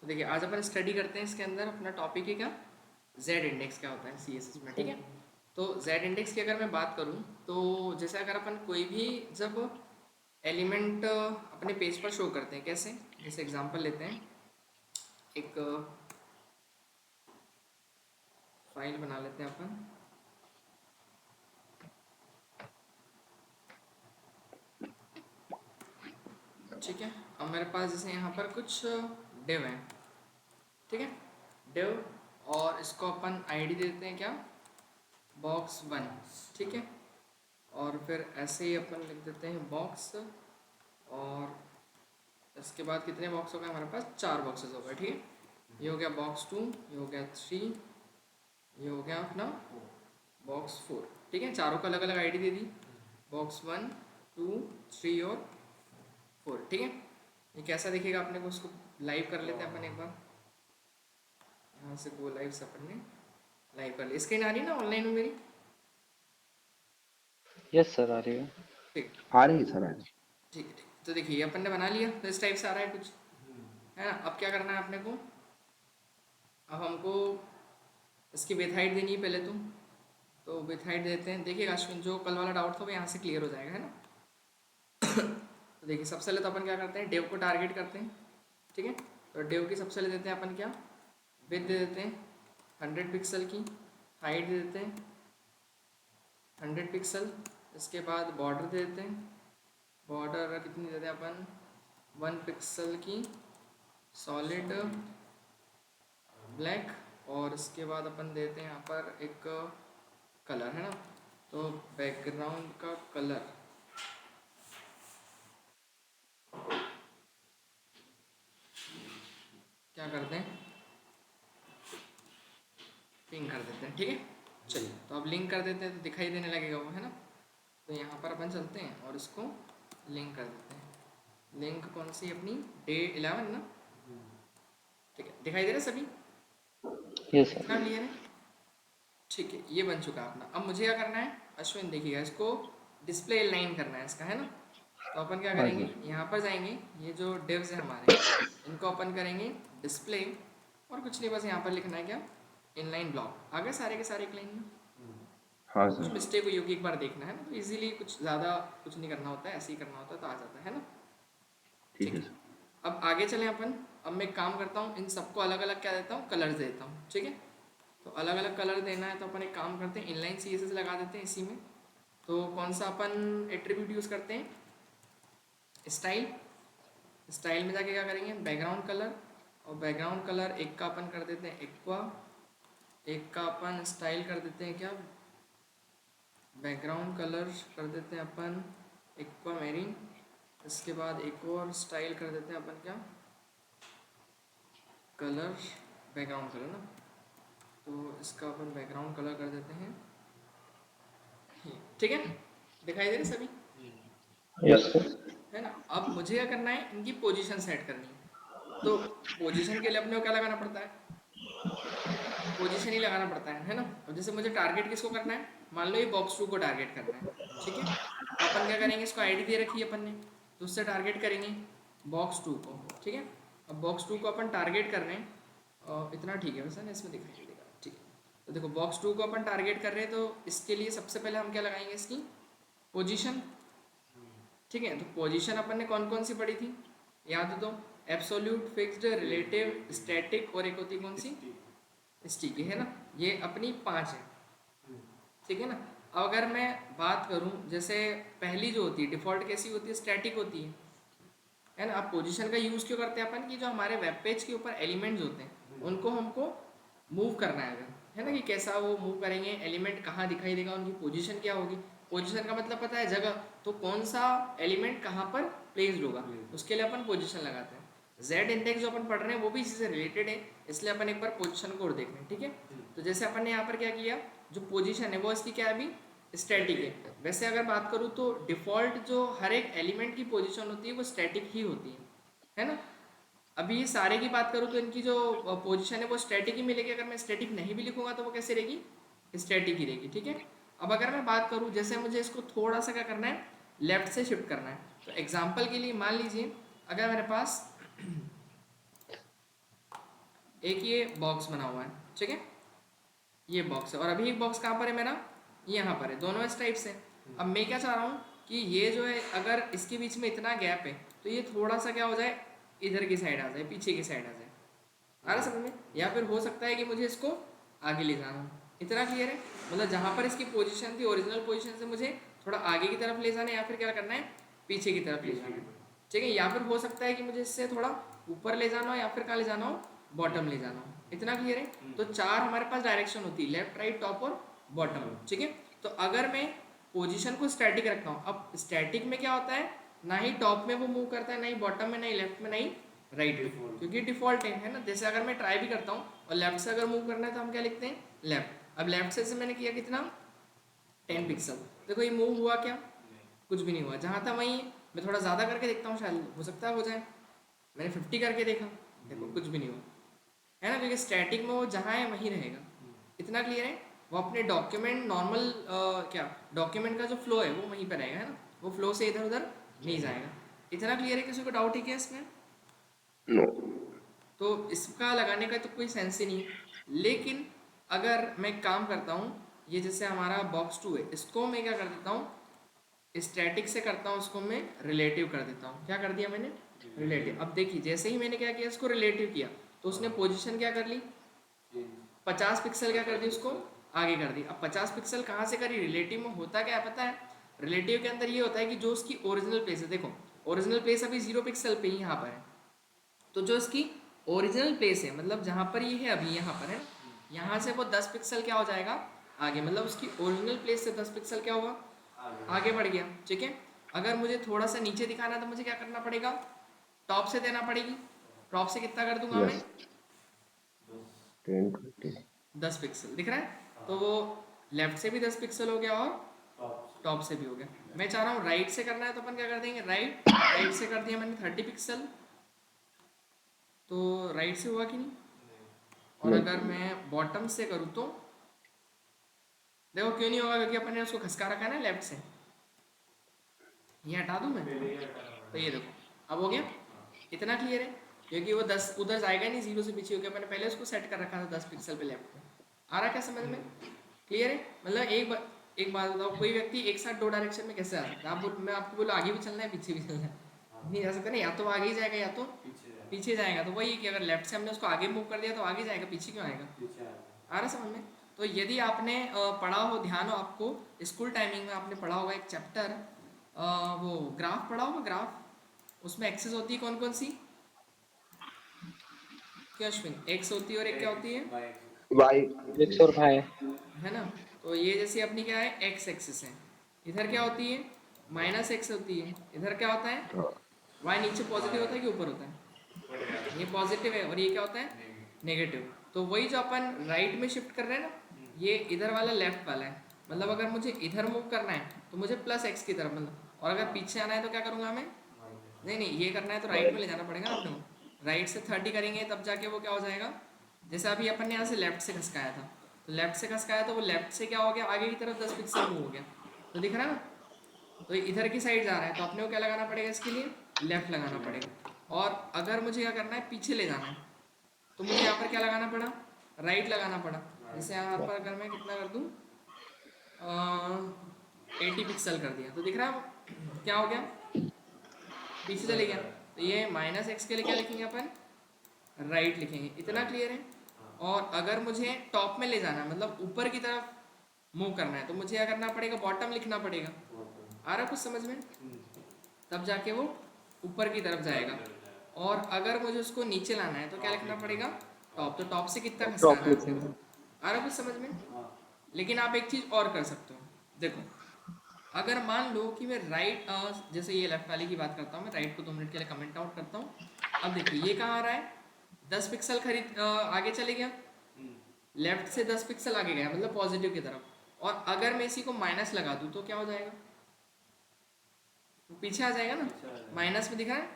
तो देखिए आज अपन स्टडी करते हैं इसके अंदर अपना टॉपिक है क्या, जेड इंडेक्स क्या होता है सीएसएस में। ठीक है, तो जेड इंडेक्स की अगर मैं बात करूं तो जैसे अगर अपन कोई भी जब एलिमेंट अपने पेज पर शो करते हैं, कैसे, जैसे एग्जांपल लेते हैं, एक फाइल बना लेते हैं अपन। ठीक है, अब मेरे पास जैसे यहाँ पर कुछ डिव हैं। ठीक है, डिव, और इसको अपन आईडी दे देते हैं क्या, बॉक्स वन। ठीक है, और फिर ऐसे ही अपन लिख देते हैं बॉक्स, और इसके बाद कितने बॉक्स हो गए हमारे पास, चार बॉक्सेस हो गए। ठीक है, ये हो गया बॉक्स टू, ये हो गया थ्री, ये हो गया अपना बॉक्स फोर। ठीक है, चारों को अलग अलग आईडी दे दी, बॉक्स वन, टू, थ्री और फोर। ठीक है, ये कैसा दिखेगा अपने को, उसको लाइव कर लेते हैं अपन एक बार। यहाँ से गो लाइव से अपन ने लाइव कर लिया। स्क्रीन आ रही है ना ऑनलाइन में मेरी? यस सर, आ रही है। ठीक, आ रही है सर, आ रही है। ठीक है, ठीक। तो देखिए ये अपन ने बना लिया, तो इस टाइप से आ रहा है कुछ, है ना। अब क्या करना है अपने को, अब हमको इसकी विथ हाइट देनी है पहले तो विथ हाइट देते हैं। देखिएगा अश्विन, जो कल वाला डाउट था वो यहाँ से क्लियर हो जाएगा, है ना। तो देखिए सबसे पहले तो अपन क्या करते हैं, डेव को टारगेट करते हैं। ठीक है, तो डेव की सबसे पहले देते हैं अपन क्या, विथ दे देते हैं 100 पिक्सल की, हाइट दे देते हैं 100 पिक्सल। इसके बाद बॉर्डर दे देते हैं, बॉर्डर कितनी देते हैं अपन, 1 पिक्सल की, सॉलिड ब्लैक। और इसके बाद अपन देते हैं यहाँ पर एक कलर, है ना, तो बैकग्राउंड का कलर क्या करते हैं, पिंक कर देते हैं। ठीक है, चलिए तो अब लिंक कर देते हैं तो दिखाई देने लगेगा वो, है ना। तो यहाँ पर अपन चलते हैं और इसको लिंक कर देते हैं। लिंक कौन सी अपनी, डे 11 ना। ठीक है, दिखाई दे रहा है सभी, यस इतना सर। क्लियर है। ठीक है, ये बन चुका है अपना। अब मुझे क्या करना है अश्विन, देखिएगा इसको डिस्प्ले लाइन करना है इसका, है ना। तो अपन क्या हाँ करेंगे, सर। यहाँ पर जाएंगे, ये जो डिव्स है हमारे, इनको अपन करेंगे डिस्प्ले, और कुछ नहीं, बस यहाँ पर लिखना है क्या, इनलाइन ब्लॉक। आ गए सारे के सारे एक लाइन में। हाँ कुछ सर। मिस्टेक हुई होगी एक बार देखना, है ना, तो इजीली कुछ ज़्यादा कुछ नहीं करना होता है, ऐसे ही करना होता है तो आ जाता है ना। ठीक ठीक है है, सर। अब आगे चलें अपन। अब मैं एक काम करता हूँ, इन सबको अलग अलग क्या देता हूँ, कलर्स देता हूँ। ठीक है, तो अलग अलग कलर देना है तो अपन एक काम करते हैं, इनलाइन सीएसएस लगा देते हैं इसी में। तो कौन सा अपन एट्रीब्यूट यूज़ करते हैं, स्टाइल। स्टाइल में जाके क्या करेंगे, बैकग्राउंड कलर, और बैकग्राउंड कलर एक का अपन कर देते हैं एक्वा, एक का अपन स्टाइल कर देते हैं क्या, बैकग्राउंड कलर कर देते हैं अपन एक्वा मैरीन। इसके बाद एक और स्टाइल कर देते हैं अपन क्या, कलर, बैकग्राउंड कलर ना, तो इसका अपन बैकग्राउंड कलर कर देते हैं। ठीक है, दिखाई दे रहे सभी, यस सर। है ना। अब मुझे क्या करना है, इनकी पोजीशन सेट करनी है। तो पोजीशन के लिए अपने को क्या लगाना पड़ता है, पोजीशन ही लगाना पड़ता है ना। अब जैसे मुझे टारगेट किसको करना है, मान लो ये बॉक्स टू को टारगेट करना है। ठीक है, तो अपन क्या करेंगे, इसको आईडी दे रखी है अपन ने, तो उससे टारगेट करेंगे बॉक्स टू को। ठीक है, अब बॉक्स टू को अपन टारगेट कर रहे हैं, इतना ठीक है वैसे ना, इसमें दिखाई देगा। ठीक है, तो देखो बॉक्स टू को अपन टारगेट कर रहे हैं, तो इसके लिए सबसे पहले हम क्या लगाएंगे, इसकी पोजीशन। ठीक है, तो पोजीशन अपन ने कौन कौन सी पढ़ी थी, याद दो, एब्सोल्यूट, फिक्स्ड, रिलेटिव, स्टैटिक, और एक होती कौन सी, स्टिकी, है ना। ये अपनी पांच है। ठीक है ना। अब अगर मैं बात करूं, जैसे पहली जो होती है डिफ़ॉल्ट कैसी होती है, स्टैटिक होती है ना। अब पोजीशन का यूज़ क्यों करते हैं अपन, कि जो हमारे वेब पेज के ऊपर एलिमेंट्स होते हैं उनको हमको मूव करना है अगर, है ना, कि कैसा वो मूव करेंगे, एलिमेंट कहाँ दिखाई देगा, उनकी पोजीशन क्या होगी। पोजीशन का मतलब पता है जगह, तो कौन सा एलिमेंट कहाँ पर प्लेस्ड होगा, उसके लिए अपन पोजीशन लगाते हैं। जेड इंडेक्स जो अपन पढ़ रहे हैं वो भी इसी से रिलेटेड है, इसलिए अपन एक बार पोजीशन को और देख रहे हैं। ठीक है, तो जैसे अपन ने यहाँ पर क्या किया, जो पोजीशन है वो इसकी क्या है, अभी स्टैटिक है। वैसे अगर बात करूँ तो डिफ़ॉल्ट जो हर एक एलिमेंट की पोजीशन होती है वो स्टैटिक ही होती है ना। अभी ये सारे की बात करूँ तो इनकी जो पोजीशन है वो स्टैटिक ही मिलेगी। अगर मैं स्टैटिक नहीं भी लिखूंगा तो वो कैसे रहेगी, स्टैटिक ही रहेगी। ठीक है, अब अगर मैं बात करूँ, जैसे मुझे इसको थोड़ा सा क्या करना है, लेफ्ट से शिफ्ट करना है। तो एग्जाम्पल के लिए मान लीजिए, अगर मेरे पास एक ये बॉक्स बना हुआ है, ठीक है, ये बॉक्स है, और अभी एक बॉक्स कहाँ पर है मेरा, यहाँ पर है, दोनों इस टाइप से। अब मैं क्या चाह रहा हूँ कि ये जो है अगर इसके बीच में इतना गैप है तो ये थोड़ा सा क्या हो जाए, इधर की साइड आ जाए, पीछे की साइड आ जाए, आ रहा समझ में। या फिर हो सकता है कि मुझे इसको आगे ले जाना हो, इतना क्लियर है, मतलब जहाँ पर इसकी पोजीशन थी ओरिजिनल पोजीशन से मुझे थोड़ा आगे की तरफ ले जाना है, या फिर क्या करना है, पीछे की तरफ ले जाना है, ठीक है। या फिर हो सकता है कि मुझे इससे थोड़ा ऊपर ले जाना हो, या फिर कहाँ ले जाना हो, बॉटम ले जाना हो, इतना क्लियर है। तो चार हमारे पास डायरेक्शन होती है, लेफ्ट राइट टॉप और बॉटम, ठीक है। तो अगर मैं पोजीशन को स्टैटिक रखता हूँ, अब स्टैटिक में क्या होता है, ना ही टॉप में वो मूव करता है, ना ही बॉटम में, ना ही लेफ्ट में, ना ही राइट में, क्योंकि डिफॉल्ट है ना। जैसे अगर मैं ट्राई भी करता हूँ और लेफ्ट से अगर मूव करना है तो हम क्या लिखते हैं, लेफ्ट। अब लेफ्ट से मैंने किया कितना, 10 पिक्सल, देखो ये मूव हुआ क्या, कुछ भी नहीं हुआ, जहाँ था वहीं। मैं थोड़ा ज़्यादा करके देखता हूँ, शायद हो सकता है हो जाए। मैंने 50 करके देखा, देखो कुछ भी नहीं हुआ, है ना, क्योंकि स्टैटिक में वो जहाँ है वहीं रहेगा, इतना क्लियर है। वो अपने डॉक्यूमेंट नॉर्मल क्या डॉक्यूमेंट का जो फ्लो है वो वहीं पर रहेगा, है ना, वो फ्लो से इधर उधर नहीं जाएगा, इतना क्लियर है। किसी को डाउट है क्या इसमें? नो। तो इसका लगाने का तो कोई सेंस ही नहीं है। लेकिन अगर मैं काम करता हूँ, ये जैसे हमारा बॉक्स 2 है, इसको मैं क्या कर देता हूँ, स्टैटिक से करता हूँ, उसको मैं रिलेटिव कर देता हूँ। क्या कर दिया मैंने, रिलेटिव। अब देखिए जैसे ही मैंने क्या किया, इसको रिलेटिव किया तो उसने पोजीशन क्या कर ली, 50 पिक्सल क्या कर दी, उसको आगे कर दी। अब 50 पिक्सल कहाँ से करी, रिलेटिव में होता क्या है पता है, रिलेटिव के अंदर ये होता है कि जो उसकी ओरिजिनल प्लेस है, देखो ओरिजिनल प्लेस अभी 0 पिक्सल पे ही यहाँ पर है, तो जो इसकी ओरिजिनल प्लेस है, मतलब जहाँ पर ये है अभी यहाँ पर है, यहाँ से वो 10 पिक्सल क्या हो जाएगा आगे, मतलब उसकी ओरिजिनल प्लेस से 10 पिक्सल क्या होगा, आगे बढ़ गया, ठीक है। अगर मुझे थोड़ा सा नीचे दिखाना है तो मुझे क्या करना पड़ेगा, टॉप से देना पड़ेगी। टॉप से कितना कर दूंगा मैं, यस, 10 20। 10 पिक्सल दिख रहा है, तो वो लेफ्ट से भी 10 पिक्सल हो गया और टॉप से भी हो गया। मैं चाह रहा हूँ राइट से करना है, तो अपन क्या कर देंगे, राइट राइट से कर दिया मैंने 30 पिक्सल, तो राइट से हुआ कि नहीं। और अगर मैं बॉटम से करूँ तो देखो क्यों नहीं होगा, क्योंकि अपन ने उसको खसका रखा है ना लेफ्ट से। ये हटा दूँ मैं, तो ये देखो अब हो गया, इतना क्लियर है, क्योंकि वो 10 उधर जाएगा नहीं, 0 से पीछे हो गया, मैंने पहले उसको सेट कर रखा था 10 पिक्सल पे लेफ्ट में। आ रहा क्या समझ में, क्लियर है। मतलब एक बात बताओ, कोई व्यक्ति एक साथ दो डायरेक्शन में कैसे आ सकता है, मैं आपको बोलो आगे भी चलना है पीछे भी चलना है, नहीं जा सकता ना, या तो आगे ही जाएगा या तो पीछे जाएगा। तो वही है कि अगर लेफ्ट से हमने उसको आगे मूव कर दिया तो आगे जाएगा, पीछे क्यों आएगा, आ रहा समझ में। तो यदि आपने पढ़ा हो, ध्यान हो आपको, स्कूल टाइमिंग में आपने पढ़ा होगा एक चैप्टर, वो ग्राफ पढ़ा होगा, ग्राफ, उसमें एक्सेस होती है कौन कौन सी, क्या अश्विन, एक्स होती है और एक क्या होती है, वाई। एक्स और वाई। है ना। तो ये जैसे अपनी क्या है, एक्स एक्सिस है, इधर क्या होती है, माइनस एक्स होती है, इधर क्या होता है, वाई नीचे पॉजिटिव होता है कि ऊपर होता है, ये पॉजिटिव है, और ये क्या होता है, नेगेटिव। तो वही जो अपन राइट में शिफ्ट कर रहे हैं ना, ये इधर वाला लेफ्ट वाला है, मतलब अगर मुझे इधर मूव करना है तो मुझे प्लस एक्स की तरफ, मतलब, और अगर पीछे आना है तो क्या करूँगा मैं, नहीं ये करना है तो राइट में ले जाना पड़ेगा ना अपने को, राइट से 30 करेंगे तब जाके वो क्या हो जाएगा, जैसे अभी अपन ने यहाँ से लेफ्ट से खसकाया था, तो लेफ्ट से खसकाया तो वो लेफ्ट से क्या हो गया, आगे की तरफ 10 पिक्सल मूव हो गया, तो दिख रहा है ना। तो इधर की साइड जा रहा है, तो अपने को क्या लगाना पड़ेगा इसके लिए, लेफ्ट लगाना पड़ेगा। और अगर मुझे क्या करना है, पीछे ले जाना है, तो मुझे यहाँ पर क्या लगाना पड़ा, राइट लगाना पड़ा। जैसे यहाँ पर अगर मैं कितना कर दूँ, 80 पिक्सल कर दिया, तो दिख रहा है क्या हो गया, पीछे चले गया। तो ये माइनस एक्स के लिए क्या लिखेंगे अपन, राइट लिखेंगे, इतना क्लियर है। और अगर मुझे टॉप में ले जाना है, मतलब ऊपर की तरफ मूव करना है, तो मुझे क्या करना पड़ेगा, बॉटम लिखना पड़ेगा। आ रहा कुछ समझ में, तब जाके वो ऊपर की तरफ जाएगा। और अगर मुझे उसको नीचे लाना है तो क्या लिखना पड़ेगा, टॉप। तो टॉप से कितना खसकाना टॉप है अपने लिखेंगे। को, आ रहा कुछ समझ में। लेकिन आप एक चीज़ और कर सकते हो, देखो अगर मान लो कि मैं राइट, जैसे ये लेफ्ट वाली की बात करता हूँ, मैं राइट को 2 मिनट के लिए कमेंट आउट करता हूँ। अब देखिए ये कहाँ आ रहा है, 10 पिक्सल आगे चले गया, लेफ्ट से 10 पिक्सल आगे गया, मतलब पॉजिटिव की तरफ। और अगर मैं इसी को माइनस लगा दूँ तो क्या हो जाएगा, पीछे आ जाएगा ना, माइनस में दिखा है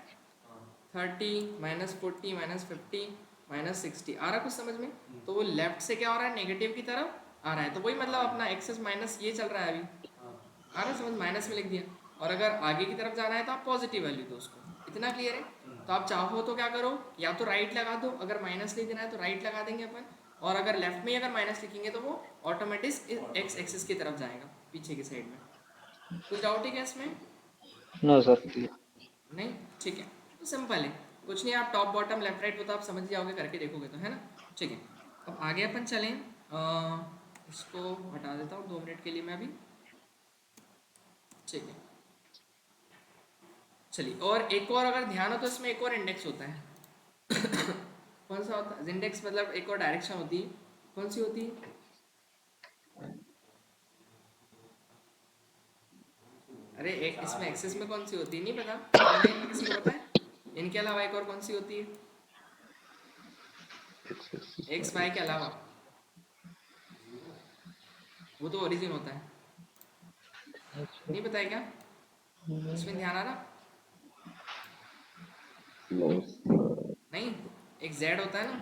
30 -40 -50 -60, आ रहा कुछ समझ में। तो वो लेफ्ट से क्या हो रहा है, नेगेटिव की तरफ आ रहा है, तो वही मतलब अपना एक्सेस माइनस ये चल रहा है अभी, आ रहा समझ, माइनस में लिख दिया। और अगर आगे की तरफ जाना है तो आप पॉजिटिव वैल्यू दो उसको, इतना क्लियर है। तो आप चाहो तो क्या करो, या तो राइट लगा दो, अगर माइनस नहीं देना है तो राइट लगा देंगे अपन, और अगर लेफ्ट में अगर माइनस लिखेंगे तो वो ऑटोमेटिक एक्स एक्सिस की तरफ जाएगा, पीछे की साइड में। कुछ डाउट है क्या इसमें? No sir, clear. नहीं, ठीक है, तो सिंपल है, कुछ नहीं, आप टॉप बॉटम लेफ्ट राइट वो तो आप समझ जाओगे करके देखोगे तो, है ना। ठीक है, अब आगे अपन चलें, इसको हटा देता हूँ 2 मिनट के लिए मैं अभी। ठीक है, चलिए, और एक और अगर ध्यान हो तो इसमें एक और इंडेक्स होता है। कौन सा होता है इंडेक्स? मतलब एक और डायरेक्शन होती है, कौन सी होती है? अरे एक इसमें एक्सेस में कौन सी होती है, नहीं पता? ऑनलाइन में किसी को पता है? इनके अलावा एक और कौन सी होती है एक्स वाई के अलावा? वो तो ओरिजिन होता है, नहीं पता है क्या? इसमें ध्यान आ रहा? नो नहीं, एक जेड होता है ना,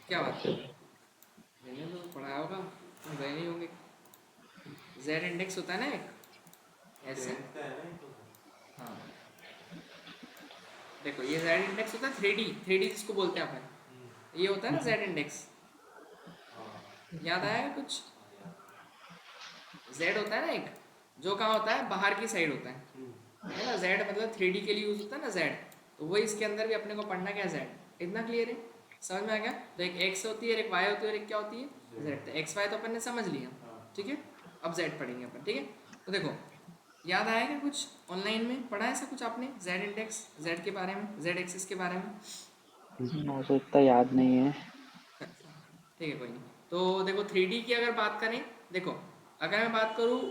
क्या बात है, मैंने तो पढ़ाया होगा, तुम गए नहीं होंगे। जेड इंडेक्स होता है ना एक, ऐसे। हाँ, देखो ये जेड इंडेक्स होता है, 3D जिसको बोलते हैं अपन, ये होता है ना जेड इंडेक्स। याद आया कुछ? जेड होता है ना एक, जो कहाँ होता है, बाहर की साइड होता है ना। जेड मतलब 3D के लिए यूज होता है ना जेड, तो वही इसके अंदर भी अपने को पढ़ना क्या है, जेड। इतना क्लियर है, समझ में आ गया? तो एक एक्स होती है, एक वाई होती है, और एक क्या होती है, जेड। तो एक्स वाई तो अपन ने समझ लिया, ठीक है। अब जेड पढ़ेंगे अपन, ठीक है। तो देखो, याद आया क्या कुछ? ऑनलाइन में पढ़ा है ऐसा कुछ आपने, जेड इंडेक्स, जेड के बारे में, जेड एक्सिस के बारे में? नो सर, इतना याद नहीं है। ठीक है, कोई नहीं। तो देखो 3D की अगर बात करें, देखो अगर मैं बात करूँ,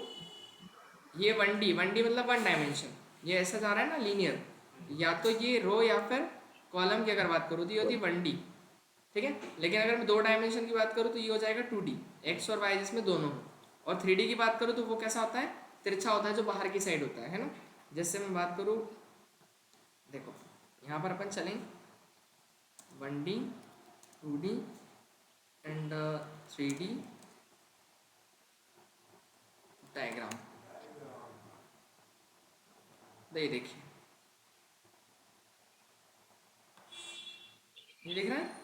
ये 1D मतलब 1 डायमेंशन, ये ऐसा जा रहा है ना लीनियर, या तो ये रो या फिर कॉलम की अगर बात करूँ तो ये होती है 1D, ठीक है। लेकिन अगर मैं 2 डायमेंशन की बात करूँ तो ये हो जाएगा 2D, एक्स और वाई जिसमें दोनों हो। और 3D की बात करूँ तो वो कैसा होता है, तिरछा होता है, जो बाहर की साइड होता है ना। जैसे मैं बात करूँ, देखो यहाँ पर अपन चलें 1D 2D and 3D diagram, देखिए ये दिख रहा है।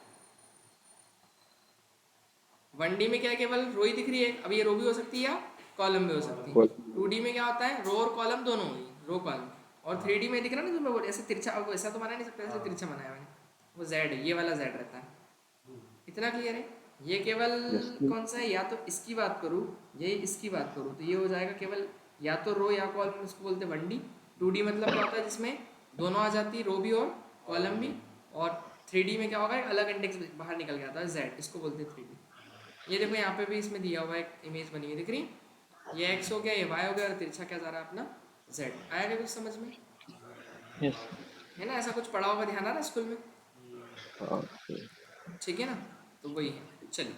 1D में क्या है, केवल रो ही दिख रही है, अब ये रो भी हो सकती है या कॉलम भी हो सकती है। 2D में क्या होता है, रो और कॉलम दोनों होगी, रो कॉलम। और 3D में दिख रहा है ना, जो मैं बोल ऐसे तिरछा, अब ऐसा तो बना नहीं सकता, ऐसे तिरछा बनाया मैंने, वो जेड है, ये वाला जेड रहता है। इतना क्लियर है? ये केवल कौन सा है, या तो इसकी बात करूँ या इसकी बात करूँ तो ये हो जाएगा केवल या तो रो या कॉलम, इसको बोलते हैं 1D। 2D मतलब क्या होता है, जिसमें दोनों आ जाती है, रो भी और कॉलम भी। और 3D में क्या होगा, एक अलग इंडेक्स बाहर निकल के आता है, जेड, इसको बोलते हैं 3D। ये देखो यहाँ पे भी इसमें दिया हुआ एक इमेज बनी है, दिख रही? ये एक्स हो गया, ये वाई हो गया, और तिरछा क्या जा रहा है अपना, जेड। आया क्या कुछ समझ में? यस। है ना, ऐसा कुछ पढ़ा होगा, ध्यान आ रहा है स्कूल में? ठीक है ना, तो वही है। चलिए,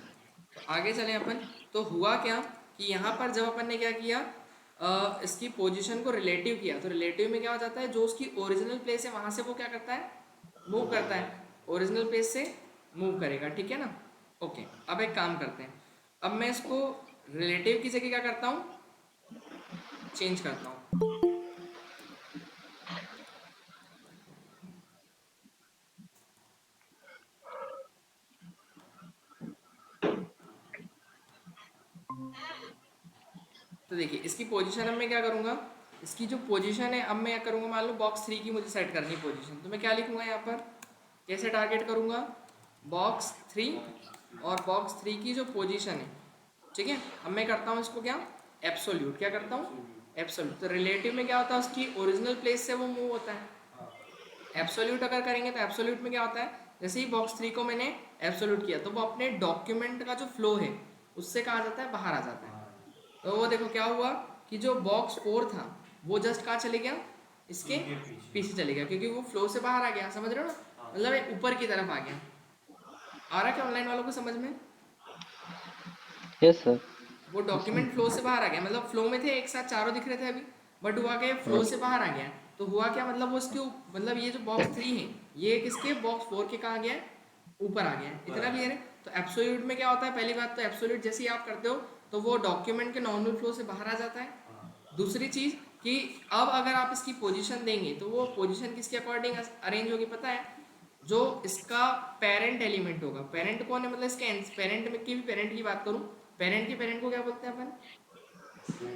तो आगे चलें अपन। तो हुआ क्या कि यहाँ पर जब अपन ने क्या किया, इसकी पोजीशन को रिलेटिव किया, तो रिलेटिव में क्या हो जाता है, जो उसकी ओरिजिनल प्लेस है वहाँ से वो क्या करता है, मूव करता है, ओरिजिनल प्लेस से मूव करेगा, ठीक है ना। ओके, अब एक काम करते हैं, अब मैं इसको रिलेटिव की जगह क्या करता हूँ, चेंज करता हूँ। तो देखिए इसकी पोजीशन अब मैं क्या करूँगा, इसकी जो पोजीशन है अब मैं क्या करूँगा, मान लो बॉक्स 3 की मुझे सेट करनी है पोजीशन, तो मैं क्या लिखूँगा यहाँ पर, कैसे टारगेट करूँगा, बॉक्स 3 और बॉक्स 3 की जो पोजीशन है, ठीक है। अब मैं करता हूँ इसको क्या, एब्सोल्यूट, क्या करता हूँ, एब्सोल्यूट। तो रिलेटिव में क्या होता है, उसकी ओरिजिनल प्लेस से वो मूव होता है। एब्सोल्यूट अगर करेंगे तो एब्सोल्यूट में क्या होता है, जैसे ही बॉक्स 3 को मैंने एब्सोल्यूट किया तो वो अपने डॉक्यूमेंट का जो फ्लो है उससे कहा जाता है, बाहर आ जाता है। तो वो देखो क्या हुआ कि जो बॉक्स 4 था वो जस्ट कहाँ चले गया, इसके पीछे चले गया, क्योंकि वो फ्लो से बाहर आ गया, समझ रहे हो ना, मतलब ऊपर की तरफ आ गया। आ रहा क्या ऑनलाइन वालों को समझ में? Yes sir. वो डॉक्यूमेंट फ्लो से बाहर आ गया, मतलब फ्लो में थे एक साथ चारों दिख रहे थे अभी, बट हुआ क्या, फ्लो से बाहर आ गया। तो हुआ क्या, मतलब वो उसके मतलब ये जो बॉक्स 3 है ये किसके, बॉक्स 4 के कहाँ गया, ऊपर आ गया। इतना क्लियर है? तो एब्सोल्यूट में क्या होता है, पहली बात तो एब्सोल्यूट जैसे ही आप करते हो तो वो डॉक्यूमेंट के नॉर्मल फ्लो से बाहर आ जाता है। दूसरी चीज़ कि अब अगर आप इसकी पोजीशन देंगे तो वो पोजीशन किसके अकॉर्डिंग अरेंज होगी पता है? जो इसका पेरेंट एलिमेंट होगा, पेरेंट कौन है मतलब इसके पेरेंट में की भी पेरेंट की बात करूं, पेरेंट के पेरेंट को क्या बोलते हैं अपन?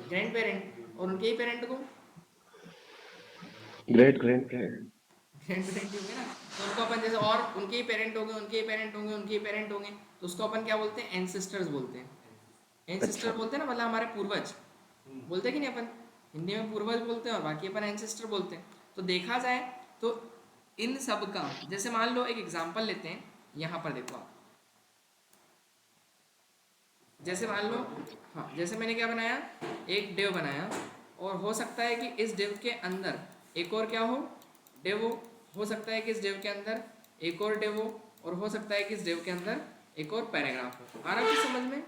Grand parent. और उनके ही पेरेंट को great grand parent. Grand parent ही होंगे ना, तो उनको अपन जैसे, और उनके ही पेरेंट होंगे, उनके ही पेरेंट होंगे, उनके ही पेरेंट होंगे, तो उसको अपन क्या बोलते हैं? एंसेस्टर्स बोलते हैं। अच्छा। एंसेस्टर बोलते हैं ना, मतलब हमारे पूर्वज बोलते हैं कि नहीं अपन? हिंदी में पूर्वज बोलते हैं और बाकी अपन एंसेस्टर बोलते हैं। तो देखा जाए तो इन सब का, जैसे मान लो एक एग्जांपल लेते हैं, यहाँ पर देखो आप, जैसे मान लो, हाँ जैसे मैंने क्या बनाया, एक डिव बनाया, और हो सकता है कि इस डिव के अंदर एक और क्या हो, डिव हो सकता है कि इस डिव के अंदर एक और डिव हो, और हो सकता है कि इस डिव के अंदर एक और पैराग्राफ हो। आ रहा है कुछ समझ में?